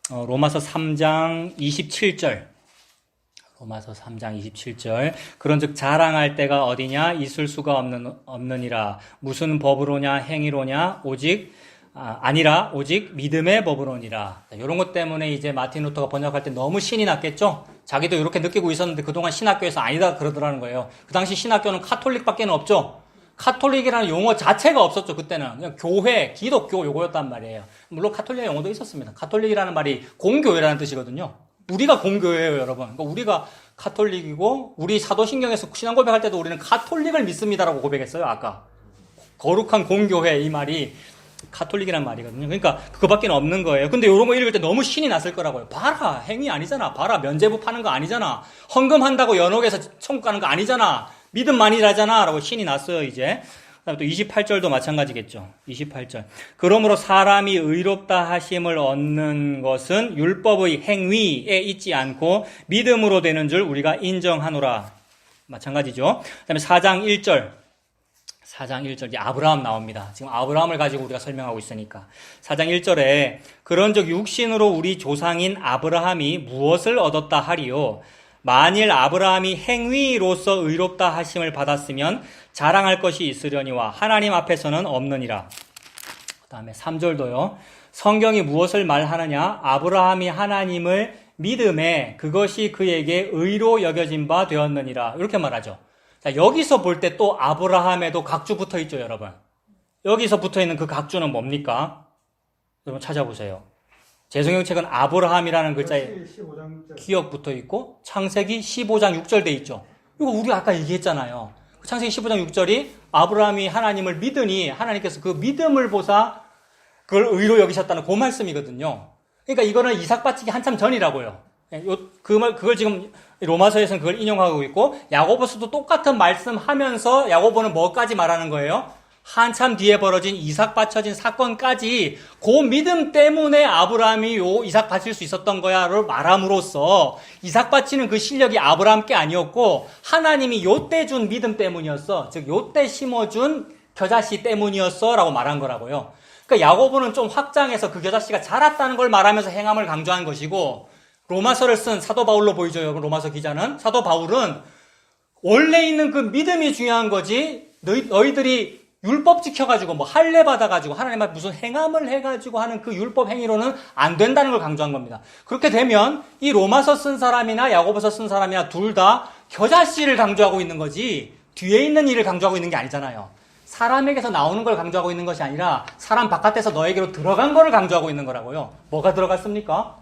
로마서 3장 27절. 로마서 3장 27절. 그런즉 자랑할 때가 어디냐? 있을 수가 없느니라. 무슨 법으로냐? 행위로냐? 아니라 오직 믿음의 법으로니라. 이런 것 때문에 이제 마틴 루터가 번역할 때 너무 신이 났겠죠? 자기도 이렇게 느끼고 있었는데 그동안 신학교에서 아니다 그러더라는 거예요. 그 당시 신학교는 카톨릭밖에 없죠. 카톨릭이라는 용어 자체가 없었죠. 그때는 그냥 교회, 기독교 요거였단 말이에요. 물론 카톨릭 용어도 있었습니다. 카톨릭이라는 말이 공교회라는 뜻이거든요. 우리가 공교회예요, 여러분. 그러니까 우리가 카톨릭이고 우리 사도신경에서 신앙 고백할 때도 우리는 카톨릭을 믿습니다라고 고백했어요. 아까 거룩한 공교회 이 말이 카톨릭이란 말이거든요. 그러니까 그거밖에 없는 거예요. 근데 이런 거 읽을 때 너무 신이 났을 거라고요. 봐라, 행위 아니잖아. 봐라, 면죄부 파는 거 아니잖아. 헌금한다고 연옥에서 천국 가는 거 아니잖아. 믿음 많이 하잖아. 라고 신이 났어요, 이제. 그다음에 또 28절도 마찬가지겠죠. 28절. 그러므로 사람이 의롭다 하심을 얻는 것은 율법의 행위에 있지 않고 믿음으로 되는 줄 우리가 인정하노라. 마찬가지죠. 그다음에 4장 1절. 4장 1절, 이제 아브라함 나옵니다. 지금 아브라함을 가지고 우리가 설명하고 있으니까. 4장 1절에 그런즉 육신으로 우리 조상인 아브라함이 무엇을 얻었다 하리요? 만일 아브라함이 행위로서 의롭다 하심을 받았으면 자랑할 것이 있으려니와 하나님 앞에서는 없느니라. 그 다음에 3절도요. 성경이 무엇을 말하느냐? 아브라함이 하나님을 믿음에 그것이 그에게 의로 여겨진 바 되었느니라. 이렇게 말하죠. 자, 여기서 볼 때 또 아브라함에도 각주 붙어 있죠, 여러분. 여기서 붙어 있는 그 각주는 뭡니까? 여러분 찾아보세요. 제 성경책은 아브라함이라는 글자에 15장 6절. 기억 붙어 있고 창세기 15장 6절 돼 있죠. 이거 우리 아까 얘기했잖아요. 창세기 15장 6절이 아브라함이 하나님을 믿으니 하나님께서 그 믿음을 보사 그걸 의로 여기셨다는 그 말씀이거든요. 그러니까 이거는 이삭 바치기 한참 전이라고요. 그걸 지금 로마서에서는 그걸 인용하고 있고 야고보서도 똑같은 말씀하면서 야고보는 뭐까지 말하는 거예요? 한참 뒤에 벌어진 이삭 바쳐진 사건까지 그 믿음 때문에 아브라함이 이삭 바칠 수 있었던 거야를 말함으로써 이삭 바치는 그 실력이 아브라함께 아니었고 하나님이 요때 준 믿음 때문이었어. 즉 요때 심어준 겨자씨 때문이었어 라고 말한 거라고요. 그러니까 야고보는 좀 확장해서 그 겨자씨가 자랐다는 걸 말하면서 행함을 강조한 것이고 로마서를 쓴 사도 바울로 보이죠. 로마서 기자는. 사도 바울은 원래 있는 그 믿음이 중요한 거지 너희들이 율법 지켜가지고 뭐 할례 받아가지고 하나님 앞에 무슨 행함을 해가지고 하는 그 율법 행위로는 안 된다는 걸 강조한 겁니다. 그렇게 되면 이 로마서 쓴 사람이나 야고보서 쓴 사람이나 둘 다 겨자씨를 강조하고 있는 거지 뒤에 있는 일을 강조하고 있는 게 아니잖아요. 사람에게서 나오는 걸 강조하고 있는 것이 아니라 사람 바깥에서 너에게로 들어간 거를 강조하고 있는 거라고요. 뭐가 들어갔습니까?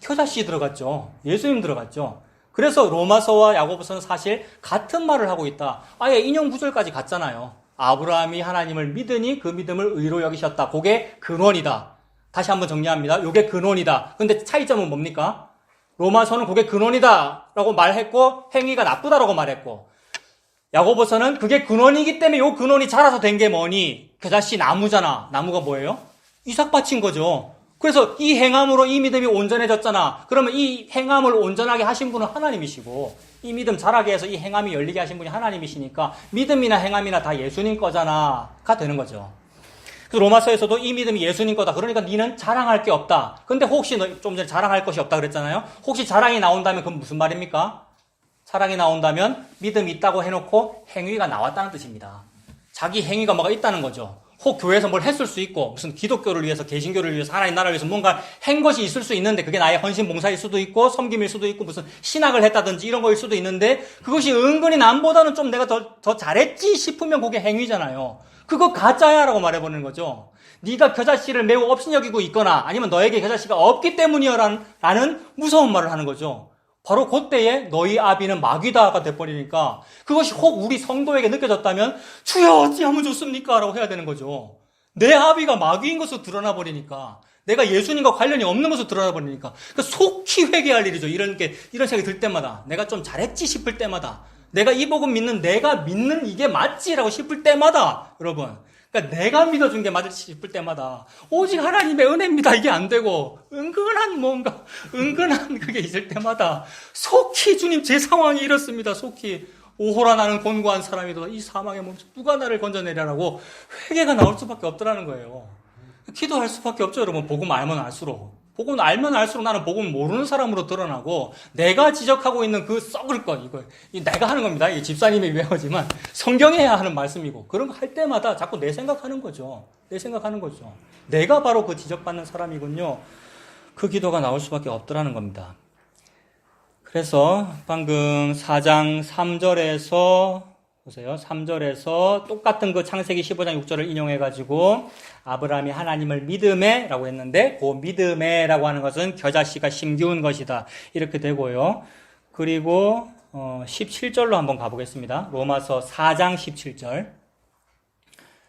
겨자씨 들어갔죠. 예수님 들어갔죠. 그래서 로마서와 야고보서는 사실 같은 말을 하고 있다. 아예 인용 구절까지 같잖아요. 아브라함이 하나님을 믿으니 그 믿음을 의로 여기셨다. 그게 근원이다. 다시 한번 정리합니다. 이게 근원이다. 근데 차이점은 뭡니까? 로마서는 그게 근원이다 라고 말했고 행위가 나쁘다라고 말했고 야고보서는 그게 근원이기 때문에 요 근원이 자라서 된 게 뭐니? 겨자씨 나무잖아. 나무가 뭐예요? 이삭 바친 거죠. 그래서 이 행함으로 이 믿음이 온전해졌잖아. 그러면 이 행함을 온전하게 하신 분은 하나님이시고 이 믿음 자라게 해서 이 행함이 열리게 하신 분이 하나님이시니까 믿음이나 행함이나 다 예수님 거잖아가 되는 거죠. 그래서 로마서에서도 이 믿음이 예수님 거다. 그러니까 니는 자랑할 게 없다. 근데 혹시 너 좀 전에 자랑할 것이 없다 그랬잖아요. 혹시 자랑이 나온다면 그건 무슨 말입니까? 자랑이 나온다면 믿음이 있다고 해놓고 행위가 나왔다는 뜻입니다. 자기 행위가 뭐가 있다는 거죠. 혹 교회에서 뭘 했을 수 있고 무슨 기독교를 위해서 개신교를 위해서 하나님 나라를 위해서 뭔가 한 것이 있을 수 있는데 그게 나의 헌신 봉사일 수도 있고 섬김일 수도 있고 무슨 신학을 했다든지 이런 거일 수도 있는데 그것이 은근히 남보다는 좀 내가 더 잘했지 싶으면 그게 행위잖아요. 그거 가짜야 라고 말해버리는 거죠. 네가 겨자씨를 매우 업신여기고 있거나 아니면 너에게 겨자씨가 없기 때문이야 라는 무서운 말을 하는 거죠. 바로 그때에 너희 아비는 마귀다가 돼버리니까 그것이 혹 우리 성도에게 느껴졌다면 주여 어찌하면 좋습니까? 라고 해야 되는 거죠. 내 아비가 마귀인 것으로 드러나 버리니까 내가 예수님과 관련이 없는 것으로 드러나 버리니까 그러니까 속히 회개할 일이죠. 이런 생각이 들 때마다 내가 좀 잘했지 싶을 때마다 내가 이 복음 믿는 내가 믿는 이게 맞지라고 싶을 때마다 여러분 그러니까 내가 믿어준 게 맞을지 싶을 때마다 오직 하나님의 은혜입니다. 이게 안 되고 은근한 그게 있을 때마다 속히 주님 제 상황이 이렇습니다. 속히 오호라 나는 곤고한 사람이다. 이 사망의 몸 누가 나를 건져내려라고 회개가 나올 수밖에 없더라는 거예요. 기도할 수밖에 없죠. 여러분 복음 알면 알수록. 복음 알면 알수록 나는 복음 모르는 사람으로 드러나고 내가 지적하고 있는 그 썩을 것 이거 내가 하는 겁니다. 이게 집사님의 유행어지만 성경에 해야 하는 말씀이고 그런 거 할 때마다 자꾸 내 생각하는 거죠. 내가 바로 그 지적받는 사람이군요. 그 기도가 나올 수밖에 없더라는 겁니다. 그래서 방금 4장 3절에서 보세요. 3절에서 똑같은 그 창세기 15장 6절을 인용해가지고 아브라함이 하나님을 믿음에 라고 했는데 그 믿음에 라고 하는 것은 겨자씨가 심기운 것이다. 이렇게 되고요. 그리고 17절로 한번 가보겠습니다. 로마서 4장 17절.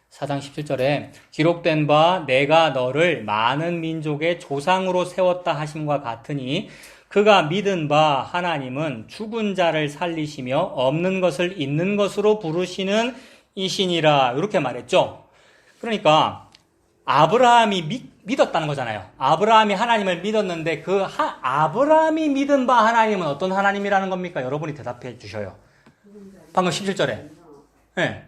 4장 17절에 기록된 바 내가 너를 많은 민족의 조상으로 세웠다 하심과 같으니 그가 믿은 바 하나님은 죽은 자를 살리시며 없는 것을 있는 것으로 부르시는 이시니라 이렇게 말했죠. 그러니까 아브라함이 믿었다는 거잖아요. 아브라함이 하나님을 믿었는데 아브라함이 믿은 바 하나님은 어떤 하나님이라는 겁니까? 여러분이 대답해 주셔요. 방금 17절에. 네.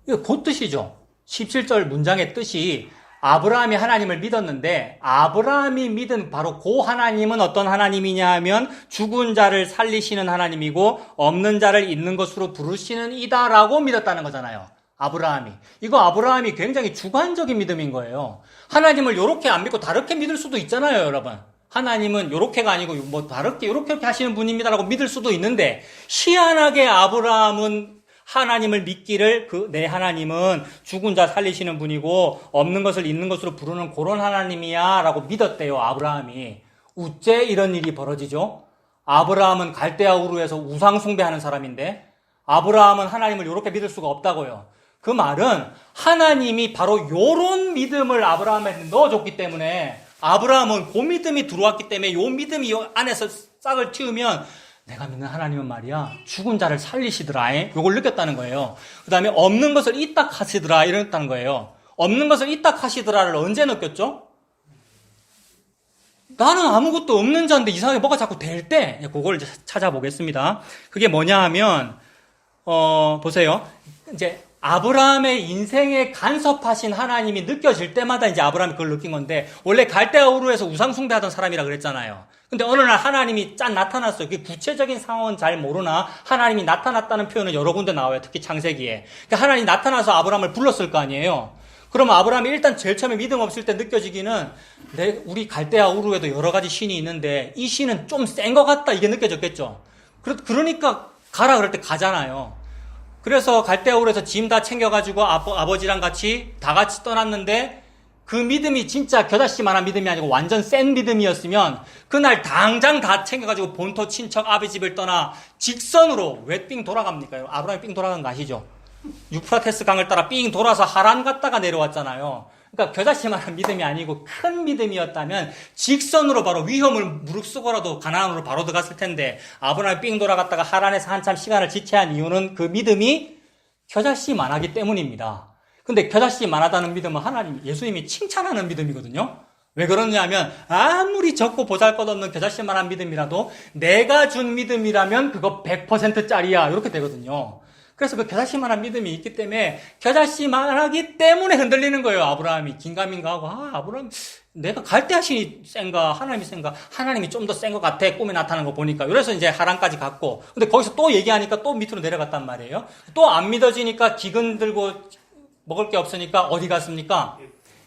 이거 그 뜻이죠. 17절 문장의 뜻이 아브라함이 하나님을 믿었는데 아브라함이 믿은 바로 그 하나님은 어떤 하나님이냐 하면 죽은 자를 살리시는 하나님이고 없는 자를 있는 것으로 부르시는 이다라고 믿었다는 거잖아요. 아브라함이. 이거 아브라함이 굉장히 주관적인 믿음인 거예요. 하나님을 요렇게 안 믿고 다르게 믿을 수도 있잖아요, 여러분. 하나님은 요렇게가 아니고 뭐 다르게 요렇게 하시는 분입니다라고 믿을 수도 있는데 희한하게 아브라함은 하나님을 믿기를 내 하나님은 죽은 자 살리시는 분이고 없는 것을 있는 것으로 부르는 그런 하나님이야 라고 믿었대요. 아브라함이. 우째 이런 일이 벌어지죠. 아브라함은 갈대아 우르에서 우상 숭배하는 사람인데 아브라함은 하나님을 이렇게 믿을 수가 없다고요. 그 말은 하나님이 바로 요런 믿음을 아브라함한테 넣어줬기 때문에 아브라함은 그 믿음이 들어왔기 때문에 요 믿음이 요 안에서 싹을 틔우면 내가 믿는 하나님은 말이야 죽은 자를 살리시더라. 요걸 느꼈다는 거예요. 그 다음에 없는 것을 이딱 하시더라 이랬다는 거예요. 없는 것을 이딱 하시더라를 언제 느꼈죠? 나는 아무것도 없는 자인데 이상하게 뭐가 자꾸 될 때 그걸 이제 찾아보겠습니다. 그게 뭐냐 하면 보세요. 이제 아브라함의 인생에 간섭하신 하나님이 느껴질 때마다 이제 아브라함이 그걸 느낀 건데 원래 갈대아 우르에서 우상 숭배하던 사람이라 그랬잖아요. 근데 어느 날 하나님이 짠 나타났어요. 그 구체적인 상황은 잘 모르나 하나님이 나타났다는 표현은 여러 군데 나와요. 특히 창세기에. 그러니까 하나님이 나타나서 아브라함을 불렀을 거 아니에요. 그러면 아브라함이 일단 제일 처음에 믿음 없을 때 느껴지기는 우리 갈대아 우르에도 여러 가지 신이 있는데 이 신은 좀 센 것 같다 이게 느껴졌겠죠. 그러니까 가라 그럴 때 가잖아요. 그래서 갈대아 우르에서 짐 다 챙겨가지고 아버지랑 다 같이 떠났는데 그 믿음이 진짜 겨자씨만한 믿음이 아니고 완전 센 믿음이었으면 그날 당장 다 챙겨가지고 본토 친척 아비 집을 떠나 직선으로 왜 삥 돌아갑니까? 아브라함이 삥 돌아간 거 아시죠? 유프라테스 강을 따라 삥 돌아서 하란 갔다가 내려왔잖아요. 그러니까 겨자씨만한 믿음이 아니고 큰 믿음이었다면 직선으로 바로 위험을 무릅쓰고라도 가나안으로 바로 들어갔을 텐데 아브라함이 삥 돌아갔다가 하란에서 한참 시간을 지체한 이유는 그 믿음이 겨자씨만하기 때문입니다. 근데 겨자씨만하다는 믿음은 하나님, 예수님이 칭찬하는 믿음이거든요. 왜 그러냐면 아무리 적고 보잘것없는 겨자씨만한 믿음이라도 내가 준 믿음이라면 그거 100%짜리야 이렇게 되거든요. 그래서 그 겨자씨만한 믿음이 있기 때문에 겨자씨만하기 때문에 흔들리는 거예요. 아브라함이 긴가민가하고 아브라함 내가 갈대아신이 센가 하나님이 센가 하나님이 좀 더 센 것 같아 꿈에 나타나는 거 보니까 그래서 이제 하란까지 갔고 근데 거기서 또 얘기하니까 또 밑으로 내려갔단 말이에요. 또 안 믿어지니까 기근 들고 먹을 게 없으니까 어디 갔습니까?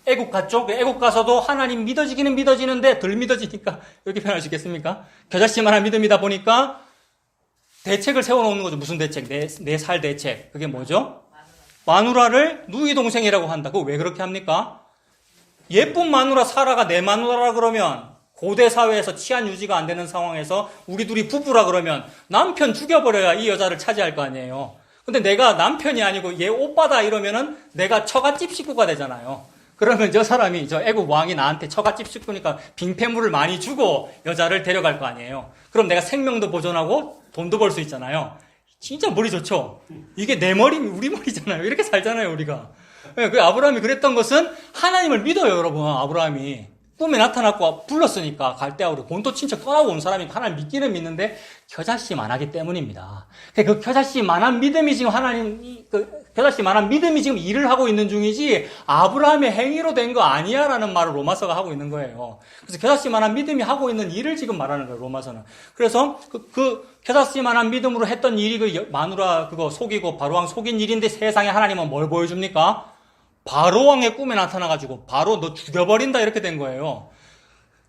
애국 갔죠? 애국 가서도 하나님 믿어지기는 믿어지는데 덜 믿어지니까 이렇게 표현할 수 있겠습니까? 겨자씨만한 믿음이다 보니까 대책을 세워놓는 거죠. 무슨 대책? 내 살 대책. 그게 뭐죠? 마누라를 누이 동생이라고 한다. 그거 왜 그렇게 합니까? 예쁜 마누라 사라가 내 마누라라 그러면 고대 사회에서 치안 유지가 안 되는 상황에서 우리 둘이 부부라 그러면 남편 죽여버려야 이 여자를 차지할 거 아니에요. 근데 내가 남편이 아니고 얘 오빠다 이러면은 내가 처갓집 식구가 되잖아요. 그러면 저 사람이 저 애국 왕이 나한테 처갓집 식구니까 빙패물을 많이 주고 여자를 데려갈 거 아니에요. 그럼 내가 생명도 보존하고 돈도 벌 수 있잖아요. 진짜 머리 좋죠? 이게 내 머리, 우리 머리잖아요. 이렇게 살잖아요, 우리가. 그 아브라함이 그랬던 것은 하나님을 믿어요, 여러분. 아브라함이. 꿈에 나타났고 불렀으니까 갈대아 우르 본토 친척 떠나고 온 사람이 하나님 믿기는 믿는데 겨자씨만하기 때문입니다. 그 겨자씨만한 믿음이 지금 겨자씨만한 믿음이 지금 일을 하고 있는 중이지 아브라함의 행위로 된 거 아니야라는 말을 로마서가 하고 있는 거예요. 그래서 겨자씨만한 믿음이 하고 있는 일을 지금 말하는 거예요, 로마서는. 그래서 그 겨자씨만한 믿음으로 했던 일이 그 마누라 그거 속이고 바로왕 속인 일인데 세상에 하나님은 뭘 보여줍니까? 바로왕의 꿈에 나타나가지고 바로 너 죽여버린다 이렇게 된 거예요.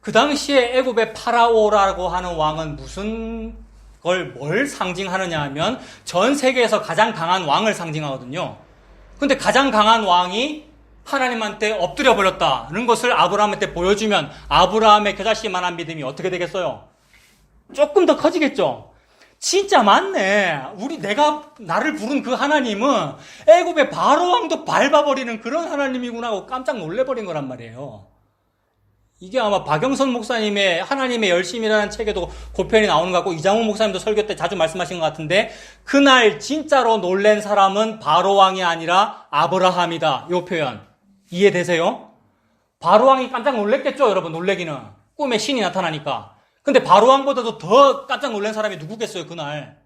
그 당시에 애굽의 파라오라고 하는 왕은 뭘 상징하느냐 하면 전 세계에서 가장 강한 왕을 상징하거든요. 근데 가장 강한 왕이 하나님한테 엎드려 버렸다는 것을 아브라함한테 보여주면 아브라함의 겨자씨만한 믿음이 어떻게 되겠어요? 조금 더 커지겠죠. 진짜 맞네. 나를 부른 그 하나님은 애굽의 바로왕도 밟아버리는 그런 하나님이구나 하고 깜짝 놀래버린 거란 말이에요. 이게 아마 박영선 목사님의 하나님의 열심이라는 책에도 고편이 나오는 것 같고 이장훈 목사님도 설교 때 자주 말씀하신 것 같은데 그날 진짜로 놀란 사람은 바로왕이 아니라 아브라함이다. 이 표현 이해되세요? 바로왕이 깜짝 놀랬겠죠, 여러분. 놀래기는 꿈에 신이 나타나니까. 근데 바로왕보다도 더 깜짝 놀란 사람이 누구겠어요, 그날?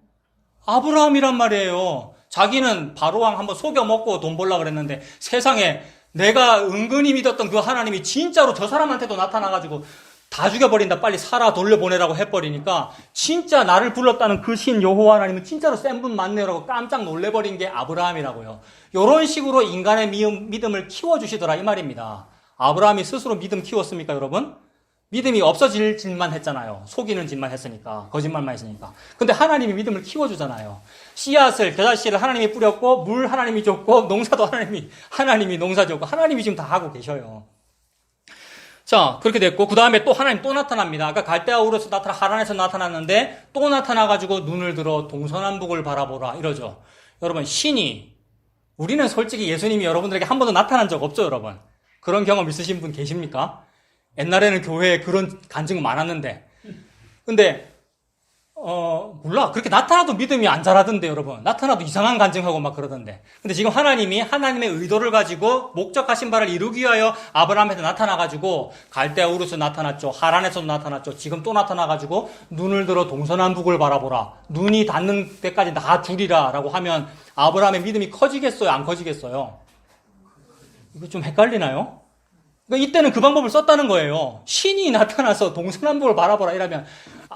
아브라함이란 말이에요. 자기는 바로왕 한번 속여먹고 돈 벌려고 그랬는데 세상에 내가 은근히 믿었던 그 하나님이 진짜로 저 사람한테도 나타나가지고 다 죽여버린다, 빨리 살아 돌려보내라고 해버리니까 진짜 나를 불렀다는 그 신 여호와 하나님은 진짜로 센 분 맞네요라고 깜짝 놀래버린 게 아브라함이라고요. 이런 식으로 인간의 믿음을 키워주시더라 이 말입니다. 아브라함이 스스로 믿음 키웠습니까, 여러분? 믿음이 없어질 짓만 했잖아요. 속이는 짓만 했으니까. 거짓말만 했으니까. 근데 하나님이 믿음을 키워주잖아요. 씨앗을, 겨자씨를 하나님이 뿌렸고, 물 하나님이 줬고, 농사도 하나님이 농사 줬고, 하나님이 지금 다 하고 계셔요. 자, 그렇게 됐고, 그 다음에 또 하나님 또 나타납니다. 아까 갈대아 우르에서 하란에서 나타났는데, 또 나타나가지고 눈을 들어 동서남북을 바라보라. 이러죠. 여러분, 신이, 우리는 솔직히 예수님이 여러분들에게 한 번도 나타난 적 없죠, 여러분? 그런 경험 있으신 분 계십니까? 옛날에는 교회에 그런 간증 많았는데. 근데, 몰라. 그렇게 나타나도 믿음이 안 자라던데, 여러분. 나타나도 이상한 간증하고 막 그러던데. 근데 지금 하나님이 하나님의 의도를 가지고 목적하신 바를 이루기 위하여 아브라함한테 나타나가지고 갈대아 우르에서 나타났죠. 하란에서도 나타났죠. 지금 또 나타나가지고 눈을 들어 동서남북을 바라보라. 눈이 닿는 데까지 다 주리라. 라고 하면 아브라함의 믿음이 커지겠어요? 안 커지겠어요? 이거 좀 헷갈리나요? 그러니까 이때는 그 방법을 썼다는 거예요. 신이 나타나서 동서남북을 바라보라 이러면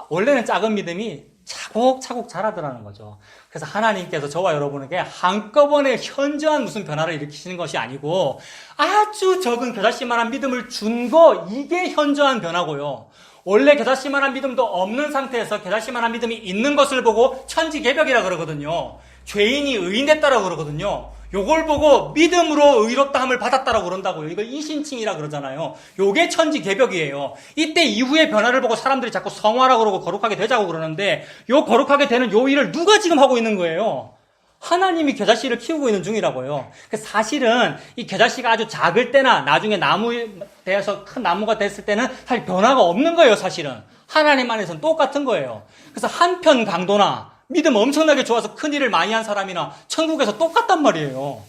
원래는 작은 믿음이 차곡차곡 자라더라는 거죠. 그래서 하나님께서 저와 여러분에게 한꺼번에 현저한 무슨 변화를 일으키시는 것이 아니고 아주 적은 겨자씨만한 믿음을 준 거, 이게 현저한 변화고요. 원래 겨자씨만한 믿음도 없는 상태에서 겨자씨만한 믿음이 있는 것을 보고 천지개벽이라 그러거든요. 죄인이 의인됐다라고 그러거든요. 요걸 보고 믿음으로 의롭다함을 받았다라고 그런다고요. 이거 이신칭이라 그러잖아요. 요게 천지개벽이에요. 이때 이후의 변화를 보고 사람들이 자꾸 성화라고 그러고 거룩하게 되자고 그러는데 요 거룩하게 되는 요 일을 누가 지금 하고 있는 거예요? 하나님이 겨자씨를 키우고 있는 중이라고요. 사실은 이 겨자씨가 아주 작을 때나 나중에 나무에 대해서 큰 나무가 됐을 때는 사실 변화가 없는 거예요, 사실은. 하나님 안에서는 똑같은 거예요. 그래서 한편 강도나 믿음 엄청나게 좋아서 큰 일을 많이 한 사람이나 천국에서 똑같단 말이에요.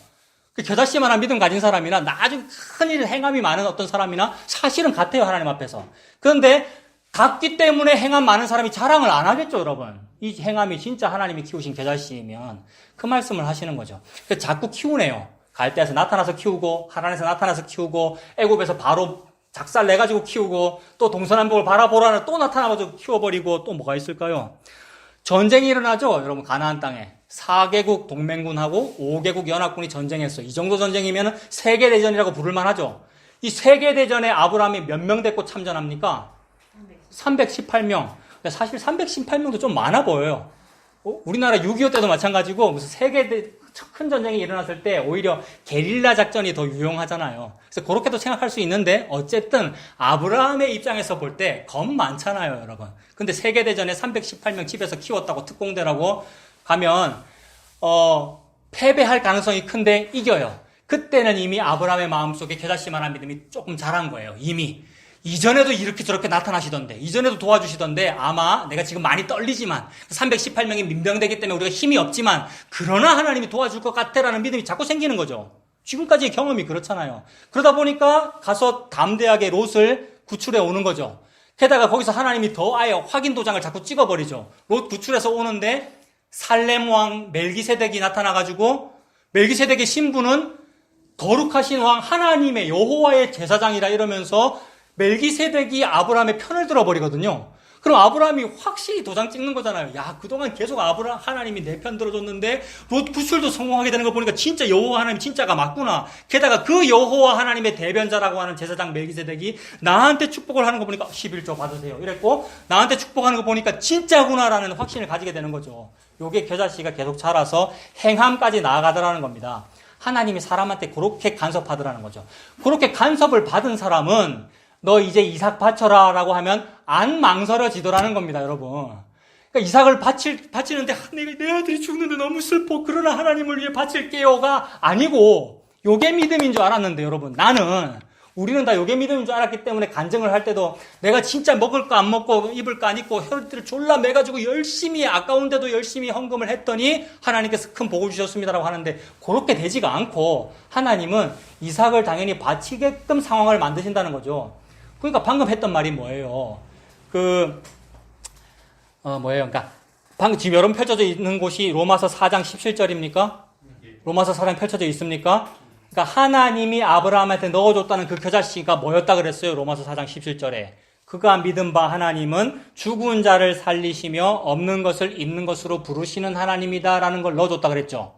그 겨자씨만한 믿음 가진 사람이나 나중에 큰 일을 행함이 많은 어떤 사람이나 사실은 같아요, 하나님 앞에서. 그런데 같기 때문에 행함 많은 사람이 자랑을 안 하겠죠, 여러분. 이 행함이 진짜 하나님이 키우신 겨자씨이면 그 말씀을 하시는 거죠. 그래서 자꾸 키우네요. 갈대에서 나타나서 키우고 하란에서 나타나서 키우고 애굽에서 바로 작살 내가지고 키우고 또 동서남북을 바라보라는 또 나타나가지고 키워버리고 또 뭐가 있을까요? 전쟁이 일어나죠, 여러분. 가나안 땅에 4개국 동맹군하고 5개국 연합군이 전쟁했어요. 이 정도 전쟁이면 세계대전이라고 부를만 하죠. 이 세계대전에 아브라함이 몇 명 데리고 참전합니까? 318명. 사실 318명도 좀 많아 보여요. 우리나라 6.25 때도 마찬가지고 무슨 큰 전쟁이 일어났을 때 오히려 게릴라 작전이 더 유용하잖아요. 그래서 그렇게도 생각할 수 있는데 어쨌든 아브라함의 입장에서 볼 때 겁 많잖아요, 여러분. 근데 세계대전에 318명 집에서 키웠다고 특공대라고 가면 패배할 가능성이 큰데 이겨요. 그때는 이미 아브라함의 마음속에 겨자씨만한 믿음이 조금 자란 거예요. 이미. 이전에도 이렇게 저렇게 나타나시던데, 이전에도 도와주시던데, 아마 내가 지금 많이 떨리지만 318명이 민병되기 때문에 우리가 힘이 없지만 그러나 하나님이 도와줄 것 같아라는 믿음이 자꾸 생기는 거죠. 지금까지의 경험이 그렇잖아요. 그러다 보니까 가서 담대하게 롯을 구출해 오는 거죠. 게다가 거기서 하나님이 더 아예 확인 도장을 자꾸 찍어버리죠. 롯 구출해서 오는데 살렘 왕 멜기세덱이 나타나가지고, 멜기세덱의 신분은 거룩하신 왕 하나님의 여호와의 제사장이라 이러면서 멜기세덱이 아브라함의 편을 들어버리거든요. 그럼 아브라함이 확실히 도장 찍는 거잖아요. 야, 그동안 계속 하나님이 내 편 들어줬는데 롯 구출도 성공하게 되는 거 보니까 진짜 여호와 하나님 진짜가 맞구나. 게다가 그 여호와 하나님의 대변자라고 하는 제사장 멜기세덱이 나한테 축복을 하는 거 보니까 11조 받으세요 이랬고, 나한테 축복하는 거 보니까 진짜구나라는 확신을 가지게 되는 거죠. 요게 겨자씨가 계속 자라서 행함까지 나아가더라는 겁니다. 하나님이 사람한테 그렇게 간섭하더라는 거죠. 그렇게 간섭을 받은 사람은 너 이제 이삭 바쳐라 라고 하면 안 망설여지더라는 겁니다, 여러분. 그러니까 이삭을 바치는데 내 아들이 죽는데 너무 슬퍼. 그러나 하나님을 위해 바칠게요가 아니고 요게 믿음인 줄 알았는데, 여러분. 우리는 다 요게 믿음인 줄 알았기 때문에 간증을 할 때도 내가 진짜 먹을 거 안 먹고 입을 거 안 입고 혈띠를 졸라 매가지고 열심히, 아까운데도 열심히 헌금을 했더니 하나님께서 큰 복을 주셨습니다라고 하는데, 그렇게 되지가 않고 하나님은 이삭을 당연히 바치게끔 상황을 만드신다는 거죠. 그러니까 방금 했던 말이 뭐예요? 그러니까 방금 지금 여러분 펼쳐져 있는 곳이 로마서 4장 17절입니까? 로마서 4장 펼쳐져 있습니까? 그러니까 하나님이 아브라함한테 넣어줬다는 그 겨자씨가 뭐였다 그랬어요? 로마서 4장 17절에. 그가 믿은 바 하나님은 죽은 자를 살리시며 없는 것을 있는 것으로 부르시는 하나님이다라는 걸 넣어줬다 그랬죠.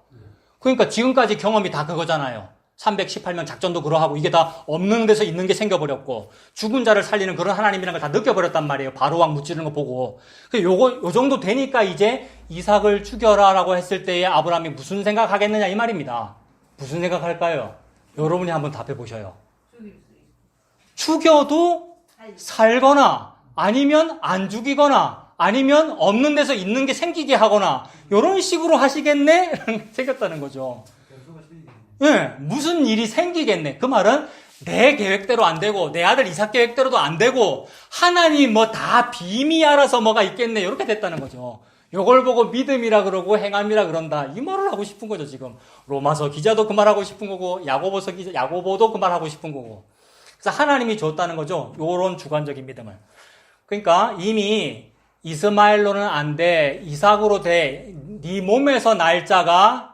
그러니까 지금까지 경험이 다 그거잖아요. 318명 작전도 그러하고 이게 다 없는 데서 있는 게 생겨버렸고 죽은 자를 살리는 그런 하나님이라는 걸 다 느껴버렸단 말이에요. 바로왕 무찌르는 거 보고. 요 정도 되니까 이제 이삭을 죽여라라고 했을 때에 아브라함이 무슨 생각하겠느냐 이 말입니다. 무슨 생각할까요? 여러분이 한번 답해 보셔요. 죽여도 살거나 아니면 안 죽이거나 아니면 없는 데서 있는 게 생기게 하거나 이런 식으로 하시겠네? 생겼다는 거죠. 네, 무슨 일이 생기겠네. 그 말은 내 계획대로 안 되고 내 아들 이삭 계획대로도 안 되고 하나님 뭐 다 빔이 알아서 뭐가 있겠네. 이렇게 됐다는 거죠. 요걸 보고 믿음이라 그러고 행함이라 그런다. 이 말을 하고 싶은 거죠, 지금. 로마서 기자도 그 말하고 싶은 거고 야고보도 그 말하고 싶은 거고. 그래서 하나님이 줬다는 거죠. 요런 주관적인 믿음을. 그러니까 이미 이스마엘로는 안 돼. 이삭으로 돼. 네 몸에서 날짜가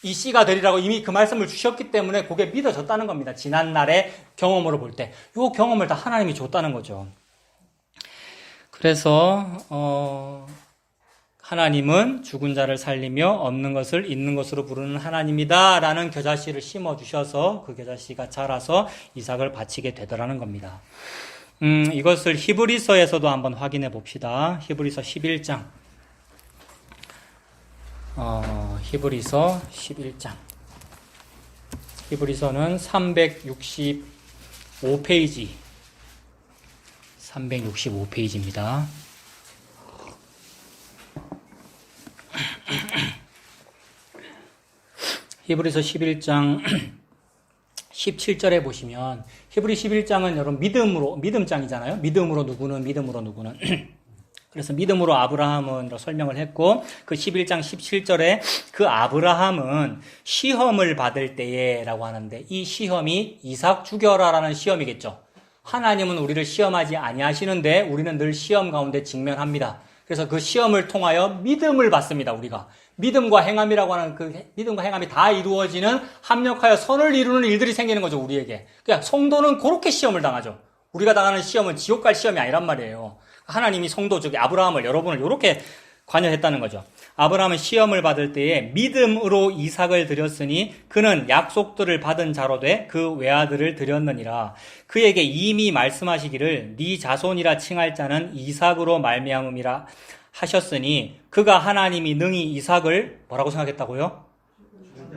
이 씨가 되리라고 이미 그 말씀을 주셨기 때문에 그게 믿어졌다는 겁니다. 지난날의 경험으로 볼 때. 요 경험을 다 하나님이 줬다는 거죠. 그래서 하나님은 죽은 자를 살리며 없는 것을 있는 것으로 부르는 하나님이다 라는 겨자씨를 심어주셔서 그 겨자씨가 자라서 이삭을 바치게 되더라는 겁니다. 이것을 히브리서에서도 한번 확인해 봅시다. 히브리서 11장. 히브리서 11장. 히브리서는 365페이지. 365페이지입니다. 히브리서 11장 17절에 보시면 히브리 11장은 여러분 믿음장이잖아요. 믿음으로 누구는 그래서 믿음으로 아브라함은 설명을 했고 그 11장 17절에 그 아브라함은 시험을 받을 때에 라고 하는데 이 시험이 이삭 죽여라라는 시험이겠죠. 하나님은 우리를 시험하지 아니하시는데 우리는 늘 시험 가운데 직면합니다. 그래서 그 시험을 통하여 믿음을 받습니다. 우리가 믿음과 행함이라고 하는 그 믿음과 행함이 다 이루어지는 합력하여 선을 이루는 일들이 생기는 거죠. 우리에게. 그러니까 성도는 그렇게 시험을 당하죠. 우리가 당하는 시험은 지옥 갈 시험이 아니란 말이에요. 하나님이 성도 즉 아브라함을 여러분을 이렇게 관여했다는 거죠. 아브라함은 시험을 받을 때에 믿음으로 이삭을 드렸으니 그는 약속들을 받은 자로 돼 그 외아들을 드렸느니라. 그에게 이미 말씀하시기를 네 자손이라 칭할 자는 이삭으로 말미암음이라 하셨으니 그가 하나님이 능히 이삭을 뭐라고 생각했다고요?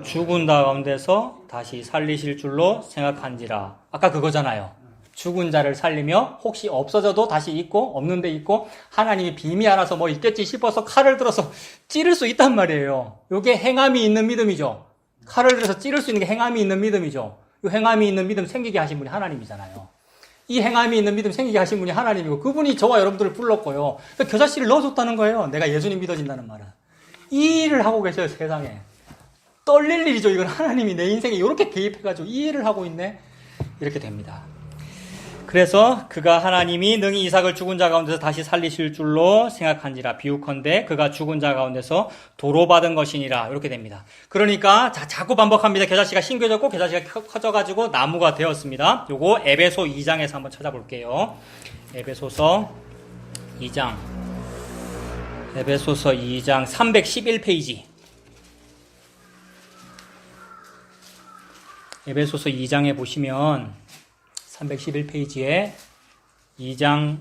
죽은 가운데서 다시 살리실 줄로 생각한지라. 아까 그거잖아요. 죽은 자를 살리며 혹시 없어져도 다시 있고 없는 데 있고 하나님이 빔이 알아서 뭐 있겠지 싶어서 칼을 들어서 찌를 수 있단 말이에요. 이게 행함이 있는 믿음이죠. 칼을 들어서 찌를 수 있는 게 행함이 있는 믿음이죠. 이 행함이 있는 믿음 생기게 하신 분이 하나님이잖아요. 이 행함이 있는 믿음 생기게 하신 분이 하나님이고 그분이 저와 여러분들을 불렀고요. 겨자씨를 넣어줬다는 거예요. 내가 예수님 믿어진다는 말은. 이 일을 하고 계셔요. 세상에. 떨릴 일이죠. 이건 하나님이 내 인생에 이렇게 개입해가지고 이 일을 하고 있네. 이렇게 됩니다. 그래서 그가 하나님이 능히 이삭을 죽은 자 가운데서 다시 살리실 줄로 생각한지라. 비유컨대 그가 죽은 자 가운데서 도로 받은 것이니라. 이렇게 됩니다. 그러니까 자꾸 반복합니다. 겨자씨가 심겨졌고 겨자씨가 커져가지고 나무가 되었습니다. 요거 에베소 2장에서 한번 찾아볼게요. 에베소서 2장 311페이지. 에베소서 2장에 보시면 311페이지에 2장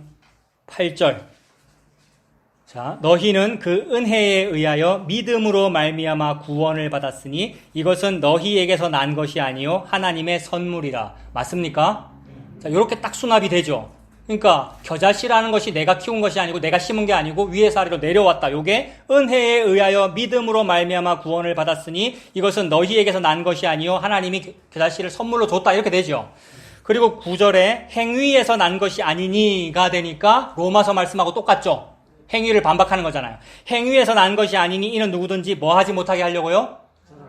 8절. 자, 너희는 그 은혜에 의하여 믿음으로 말미암아 구원을 받았으니 이것은 너희에게서 난 것이 아니요 하나님의 선물이라. 맞습니까? 자, 이렇게 딱 수납이 되죠. 그러니까 겨자씨라는 것이 내가 키운 것이 아니고 내가 심은 게 아니고 위에서 아래로 내려왔다. 요게 은혜에 의하여 믿음으로 말미암아 구원을 받았으니 이것은 너희에게서 난 것이 아니요 하나님이 겨자씨를 선물로 줬다. 이렇게 되죠. 그리고 9절에 행위에서 난 것이 아니니가 되니까 로마서 말씀하고 똑같죠. 행위를 반박하는 거잖아요. 행위에서 난 것이 아니니 이는 누구든지 뭐 하지 못하게 하려고요?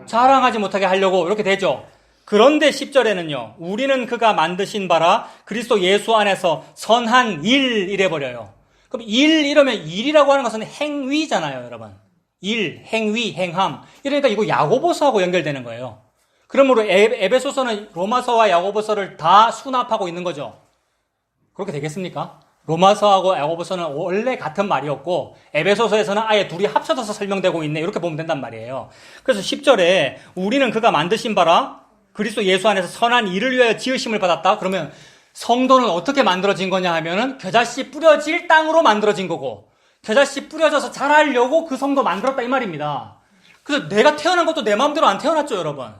자랑하지 못하게 하려고. 이렇게 되죠. 그런데 10절에는요. 우리는 그가 만드신 바라 그리스도 예수 안에서 선한 일 이래버려요. 그럼 일 이러면 일이라고 하는 것은 행위잖아요. 여러분. 일, 행위, 행함. 이러니까 이거 야고보서하고 연결되는 거예요. 그러므로 에베소서는 로마서와 야고보서를 다 수납하고 있는 거죠. 그렇게 되겠습니까? 로마서하고 야고보서는 원래 같은 말이었고 에베소서에서는 아예 둘이 합쳐져서 설명되고 있네. 이렇게 보면 된단 말이에요. 그래서 10절에 우리는 그가 만드신 바라 그리스도 예수 안에서 선한 일을 위하여 지으심을 받았다. 그러면 성도는 어떻게 만들어진 거냐 하면은 겨자씨 뿌려질 땅으로 만들어진 거고, 겨자씨 뿌려져서 자라려고 그 성도 만들었다 이 말입니다. 그래서 내가 태어난 것도 내 마음대로 안 태어났죠, 여러분.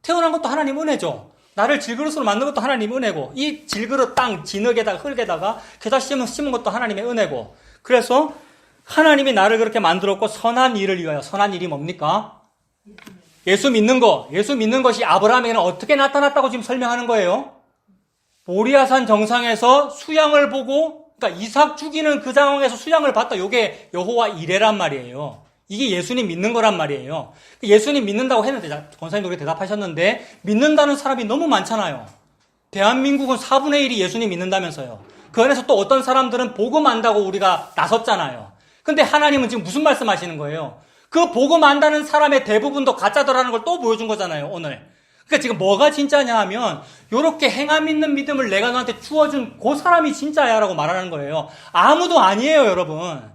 태어난 것도 하나님 은혜죠. 나를 질그릇으로 만든 것도 하나님 은혜고, 이 질그릇 땅 진흙에다가 흙에다가 겨자씨를 심은 것도 하나님의 은혜고. 그래서 하나님이 나를 그렇게 만들었고, 선한 일을 위하여. 선한 일이 뭡니까? 예수 믿는 거. 예수 믿는 것이 아브라함에게는 어떻게 나타났다고 지금 설명하는 거예요? 모리아산 정상에서 수양을 보고, 그러니까 이삭 죽이는 그 상황에서 수양을 봤다. 요게 여호와 이레란 말이에요. 이게 예수님 믿는 거란 말이에요. 예수님 믿는다고 했는데, 권사님 우리 대답하셨는데, 믿는다는 사람이 너무 많잖아요. 대한민국은 4분의 1이 예수님 믿는다면서요. 그 안에서 또 어떤 사람들은 복음 안다고 우리가 나섰잖아요. 근데 하나님은 지금 무슨 말씀 하시는 거예요? 그 복음 안다는 사람의 대부분도 가짜더라는 걸 또 보여준 거잖아요, 오늘. 그러니까 지금 뭐가 진짜냐 하면, 요렇게 행함 있는 믿음을 내가 너한테 주어준 그 사람이 진짜야 라고 말하는 거예요. 아무도 아니에요, 여러분.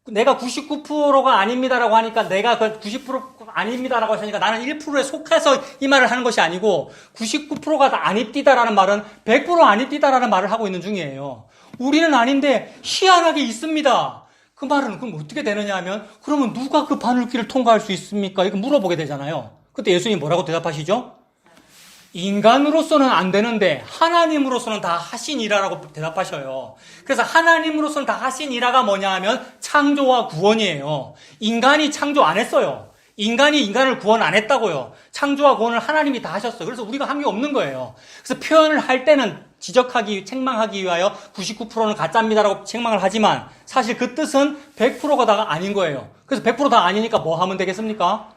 내가 99%가 아닙니다라고 하니까 내가 그 90% 아닙니다라고 하시니까 나는 1%에 속해서 이 말을 하는 것이 아니고 99%가 아닙디다라는 말은 100% 아닙디다라는 말을 하고 있는 중이에요. 우리는 아닌데 희한하게 있습니다. 그 말은 그럼 어떻게 되느냐 하면 그러면 누가 그 바늘길을 통과할 수 있습니까? 이거 물어보게 되잖아요. 그때 예수님이 뭐라고 대답하시죠? 인간으로서는 안 되는데 하나님으로서는 다 하신 일이라고 대답하셔요. 그래서 하나님으로서는 다 하신 일화가 뭐냐 하면 창조와 구원이에요. 인간이 창조 안 했어요. 인간이 인간을 구원 안 했다고요. 창조와 구원을 하나님이 다 하셨어요. 그래서 우리가 한 게 없는 거예요. 그래서 표현을 할 때는 지적하기, 책망하기 위하여 99%는 가짜입니다라고 책망을 하지만 사실 그 뜻은 100%가 다가 아닌 거예요. 그래서 100% 다 아니니까 뭐 하면 되겠습니까?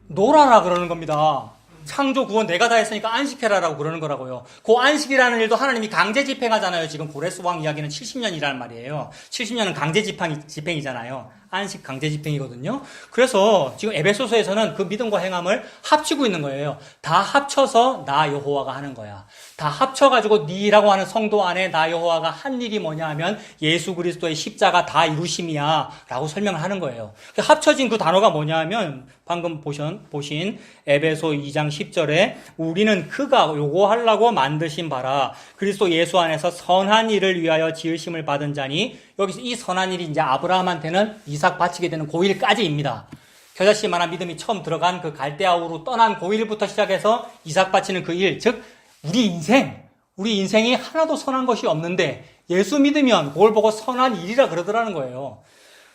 놀아라 그러는 겁니다. 창조 구원 내가 다 했으니까 안식해라라고 그러는 거라고요. 그 안식이라는 일도 하나님이 강제 집행하잖아요. 지금 고레스 왕 이야기는 70년이라는 말이에요. 70년은 강제 집행이잖아요. 안식 강제 집행이거든요. 그래서 지금 에베소서에서는 그 믿음과 행함을 합치고 있는 거예요. 다 합쳐서 나 여호와가 하는 거야. 다 합쳐가지고 니라고 하는 성도 안에 나 여호와가 한 일이 뭐냐 하면 예수 그리스도의 십자가 다 이루심이야 라고 설명을 하는 거예요. 합쳐진 그 단어가 뭐냐 하면 방금 보신 에베소 2장 10절에 우리는 그가 요거 하려고 만드신 바라 그리스도 예수 안에서 선한 일을 위하여 지으심을 받은 자니 여기서 이 선한 일이 이제 아브라함한테는 이삭 바치게 되는 고일까지입니다. 겨자씨만한 믿음이 처음 들어간 그 갈대아우로 떠난 고일부터 시작해서 이삭 바치는 그 일, 즉 우리 인생이 하나도 선한 것이 없는데 예수 믿으면 그걸 보고 선한 일이라 그러더라는 거예요.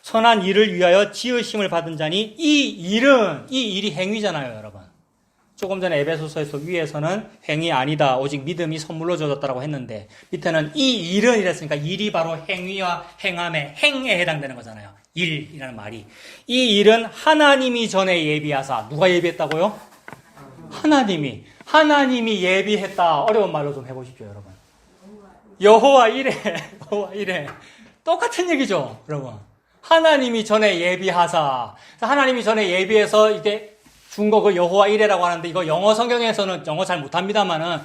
선한 일을 위하여 지으심을 받은 자니 이 일이 행위잖아요, 여러분. 조금 전에 에베소서에서 위에서는 행위 아니다. 오직 믿음이 선물로 주어졌다고 했는데 밑에는 이 일은 이랬으니까 일이 바로 행위와 행함의 행에 해당되는 거잖아요. 일이라는 말이. 이 일은 하나님이 전에 예비하사. 누가 예비했다고요? 하나님이 예비했다. 어려운 말로 좀 해보십시오, 여러분. 여호와 이레. 똑같은 얘기죠, 여러분. 하나님이 전에 예비하사. 하나님이 전에 예비해서 이게 준 거 그 여호와 이레라고 하는데 이거 영어 성경에서는 영어 잘 못합니다만은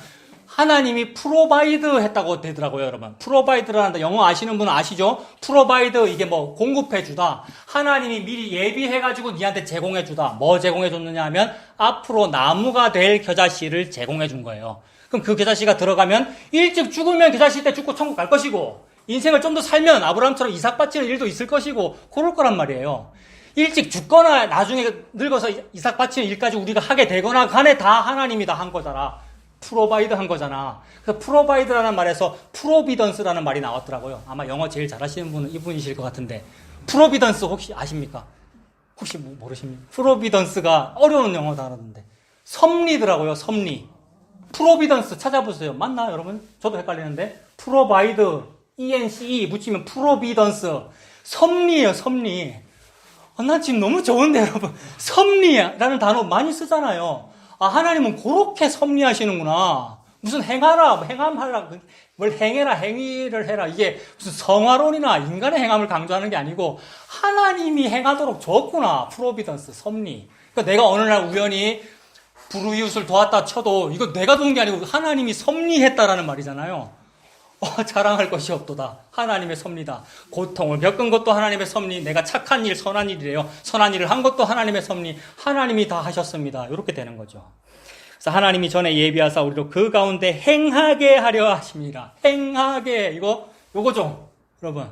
하나님이 프로바이드 했다고 되더라고요, 여러분. 프로바이드라는데 영어 아시는 분은 아시죠? 프로바이드 이게 뭐 공급해 주다. 하나님이 미리 예비해 가지고 니한테 제공해 주다. 뭐 제공해 줬느냐 하면 앞으로 나무가 될 겨자씨를 제공해 준 거예요. 그럼 그 겨자씨가 들어가면 일찍 죽으면 겨자씨 때 죽고 천국 갈 것이고 인생을 좀 더 살면 아브라함처럼 이삭 바치는 일도 있을 것이고 그럴 거란 말이에요. 일찍 죽거나 나중에 늙어서 이삭 바치는 일까지 우리가 하게 되거나 간에 다 하나님이 다 한 거잖아. 프로바이드 한 거잖아. 그래서 프로바이드라는 말에서 프로비던스라는 말이 나왔더라고요. 아마 영어 제일 잘하시는 분은 이분이실 것 같은데 프로비던스 혹시 아십니까? 혹시 모르십니까? 프로비던스가 어려운 영어 단어인데 섭리더라고요. 섭리. 프로비던스 찾아보세요. 맞나 여러분? 저도 헷갈리는데 프로바이드 ENCE 붙이면 프로비던스 섭리예요. 섭리. 난 지금 너무 좋은데 여러분 섭리라는 단어 많이 쓰잖아요. 아 하나님은 그렇게 섭리하시는구나. 무슨 행함하라 뭘 행해라 행위를 해라 이게 무슨 성화론이나 인간의 행함을 강조하는 게 아니고 하나님이 행하도록 줬구나. 프로비던스 섭리. 그러니까 내가 어느 날 우연히 불우이웃을 도왔다 쳐도 이거 내가 도운 게 아니고 하나님이 섭리했다라는 말이잖아요. 자랑할 것이 없도다. 하나님의 섭리다. 고통을 겪은 것도 하나님의 섭리. 내가 착한 일, 선한 일이래요. 선한 일을 한 것도 하나님의 섭리. 하나님이 다 하셨습니다. 이렇게 되는 거죠. 그래서 하나님이 전에 예비하사 우리로 그 가운데 행하게 하려 하십니다. 행하게. 요거죠. 여러분.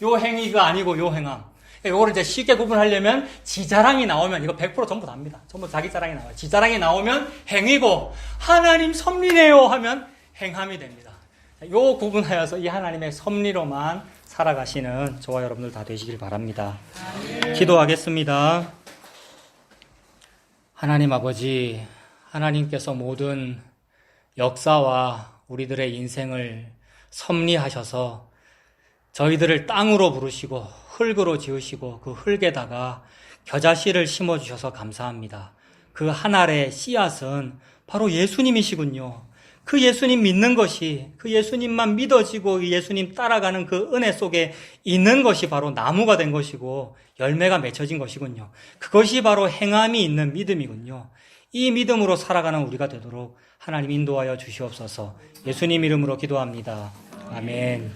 요 행위가 아니고 요 행함. 요거를 이제 쉽게 구분하려면 지자랑이 나오면 이거 100% 전부 답니다. 전부 자기 자랑이 나와요. 지자랑이 나오면 행위고 하나님 섭리네요 하면 행함이 됩니다. 요 구분하여서 이 하나님의 섭리로만 살아가시는 저와 여러분들 다 되시길 바랍니다. 기도하겠습니다. 하나님 아버지, 하나님께서 모든 역사와 우리들의 인생을 섭리하셔서 저희들을 땅으로 부르시고 흙으로 지으시고 그 흙에다가 겨자씨를 심어주셔서 감사합니다. 그 한 알의 씨앗은 바로 예수님이시군요. 그 예수님 믿는 것이, 그 예수님만 믿어지고 그 예수님 따라가는 그 은혜 속에 있는 것이 바로 나무가 된 것이고 열매가 맺혀진 것이군요. 그것이 바로 행함이 있는 믿음이군요. 이 믿음으로 살아가는 우리가 되도록 하나님 인도하여 주시옵소서. 예수님 이름으로 기도합니다. 아멘.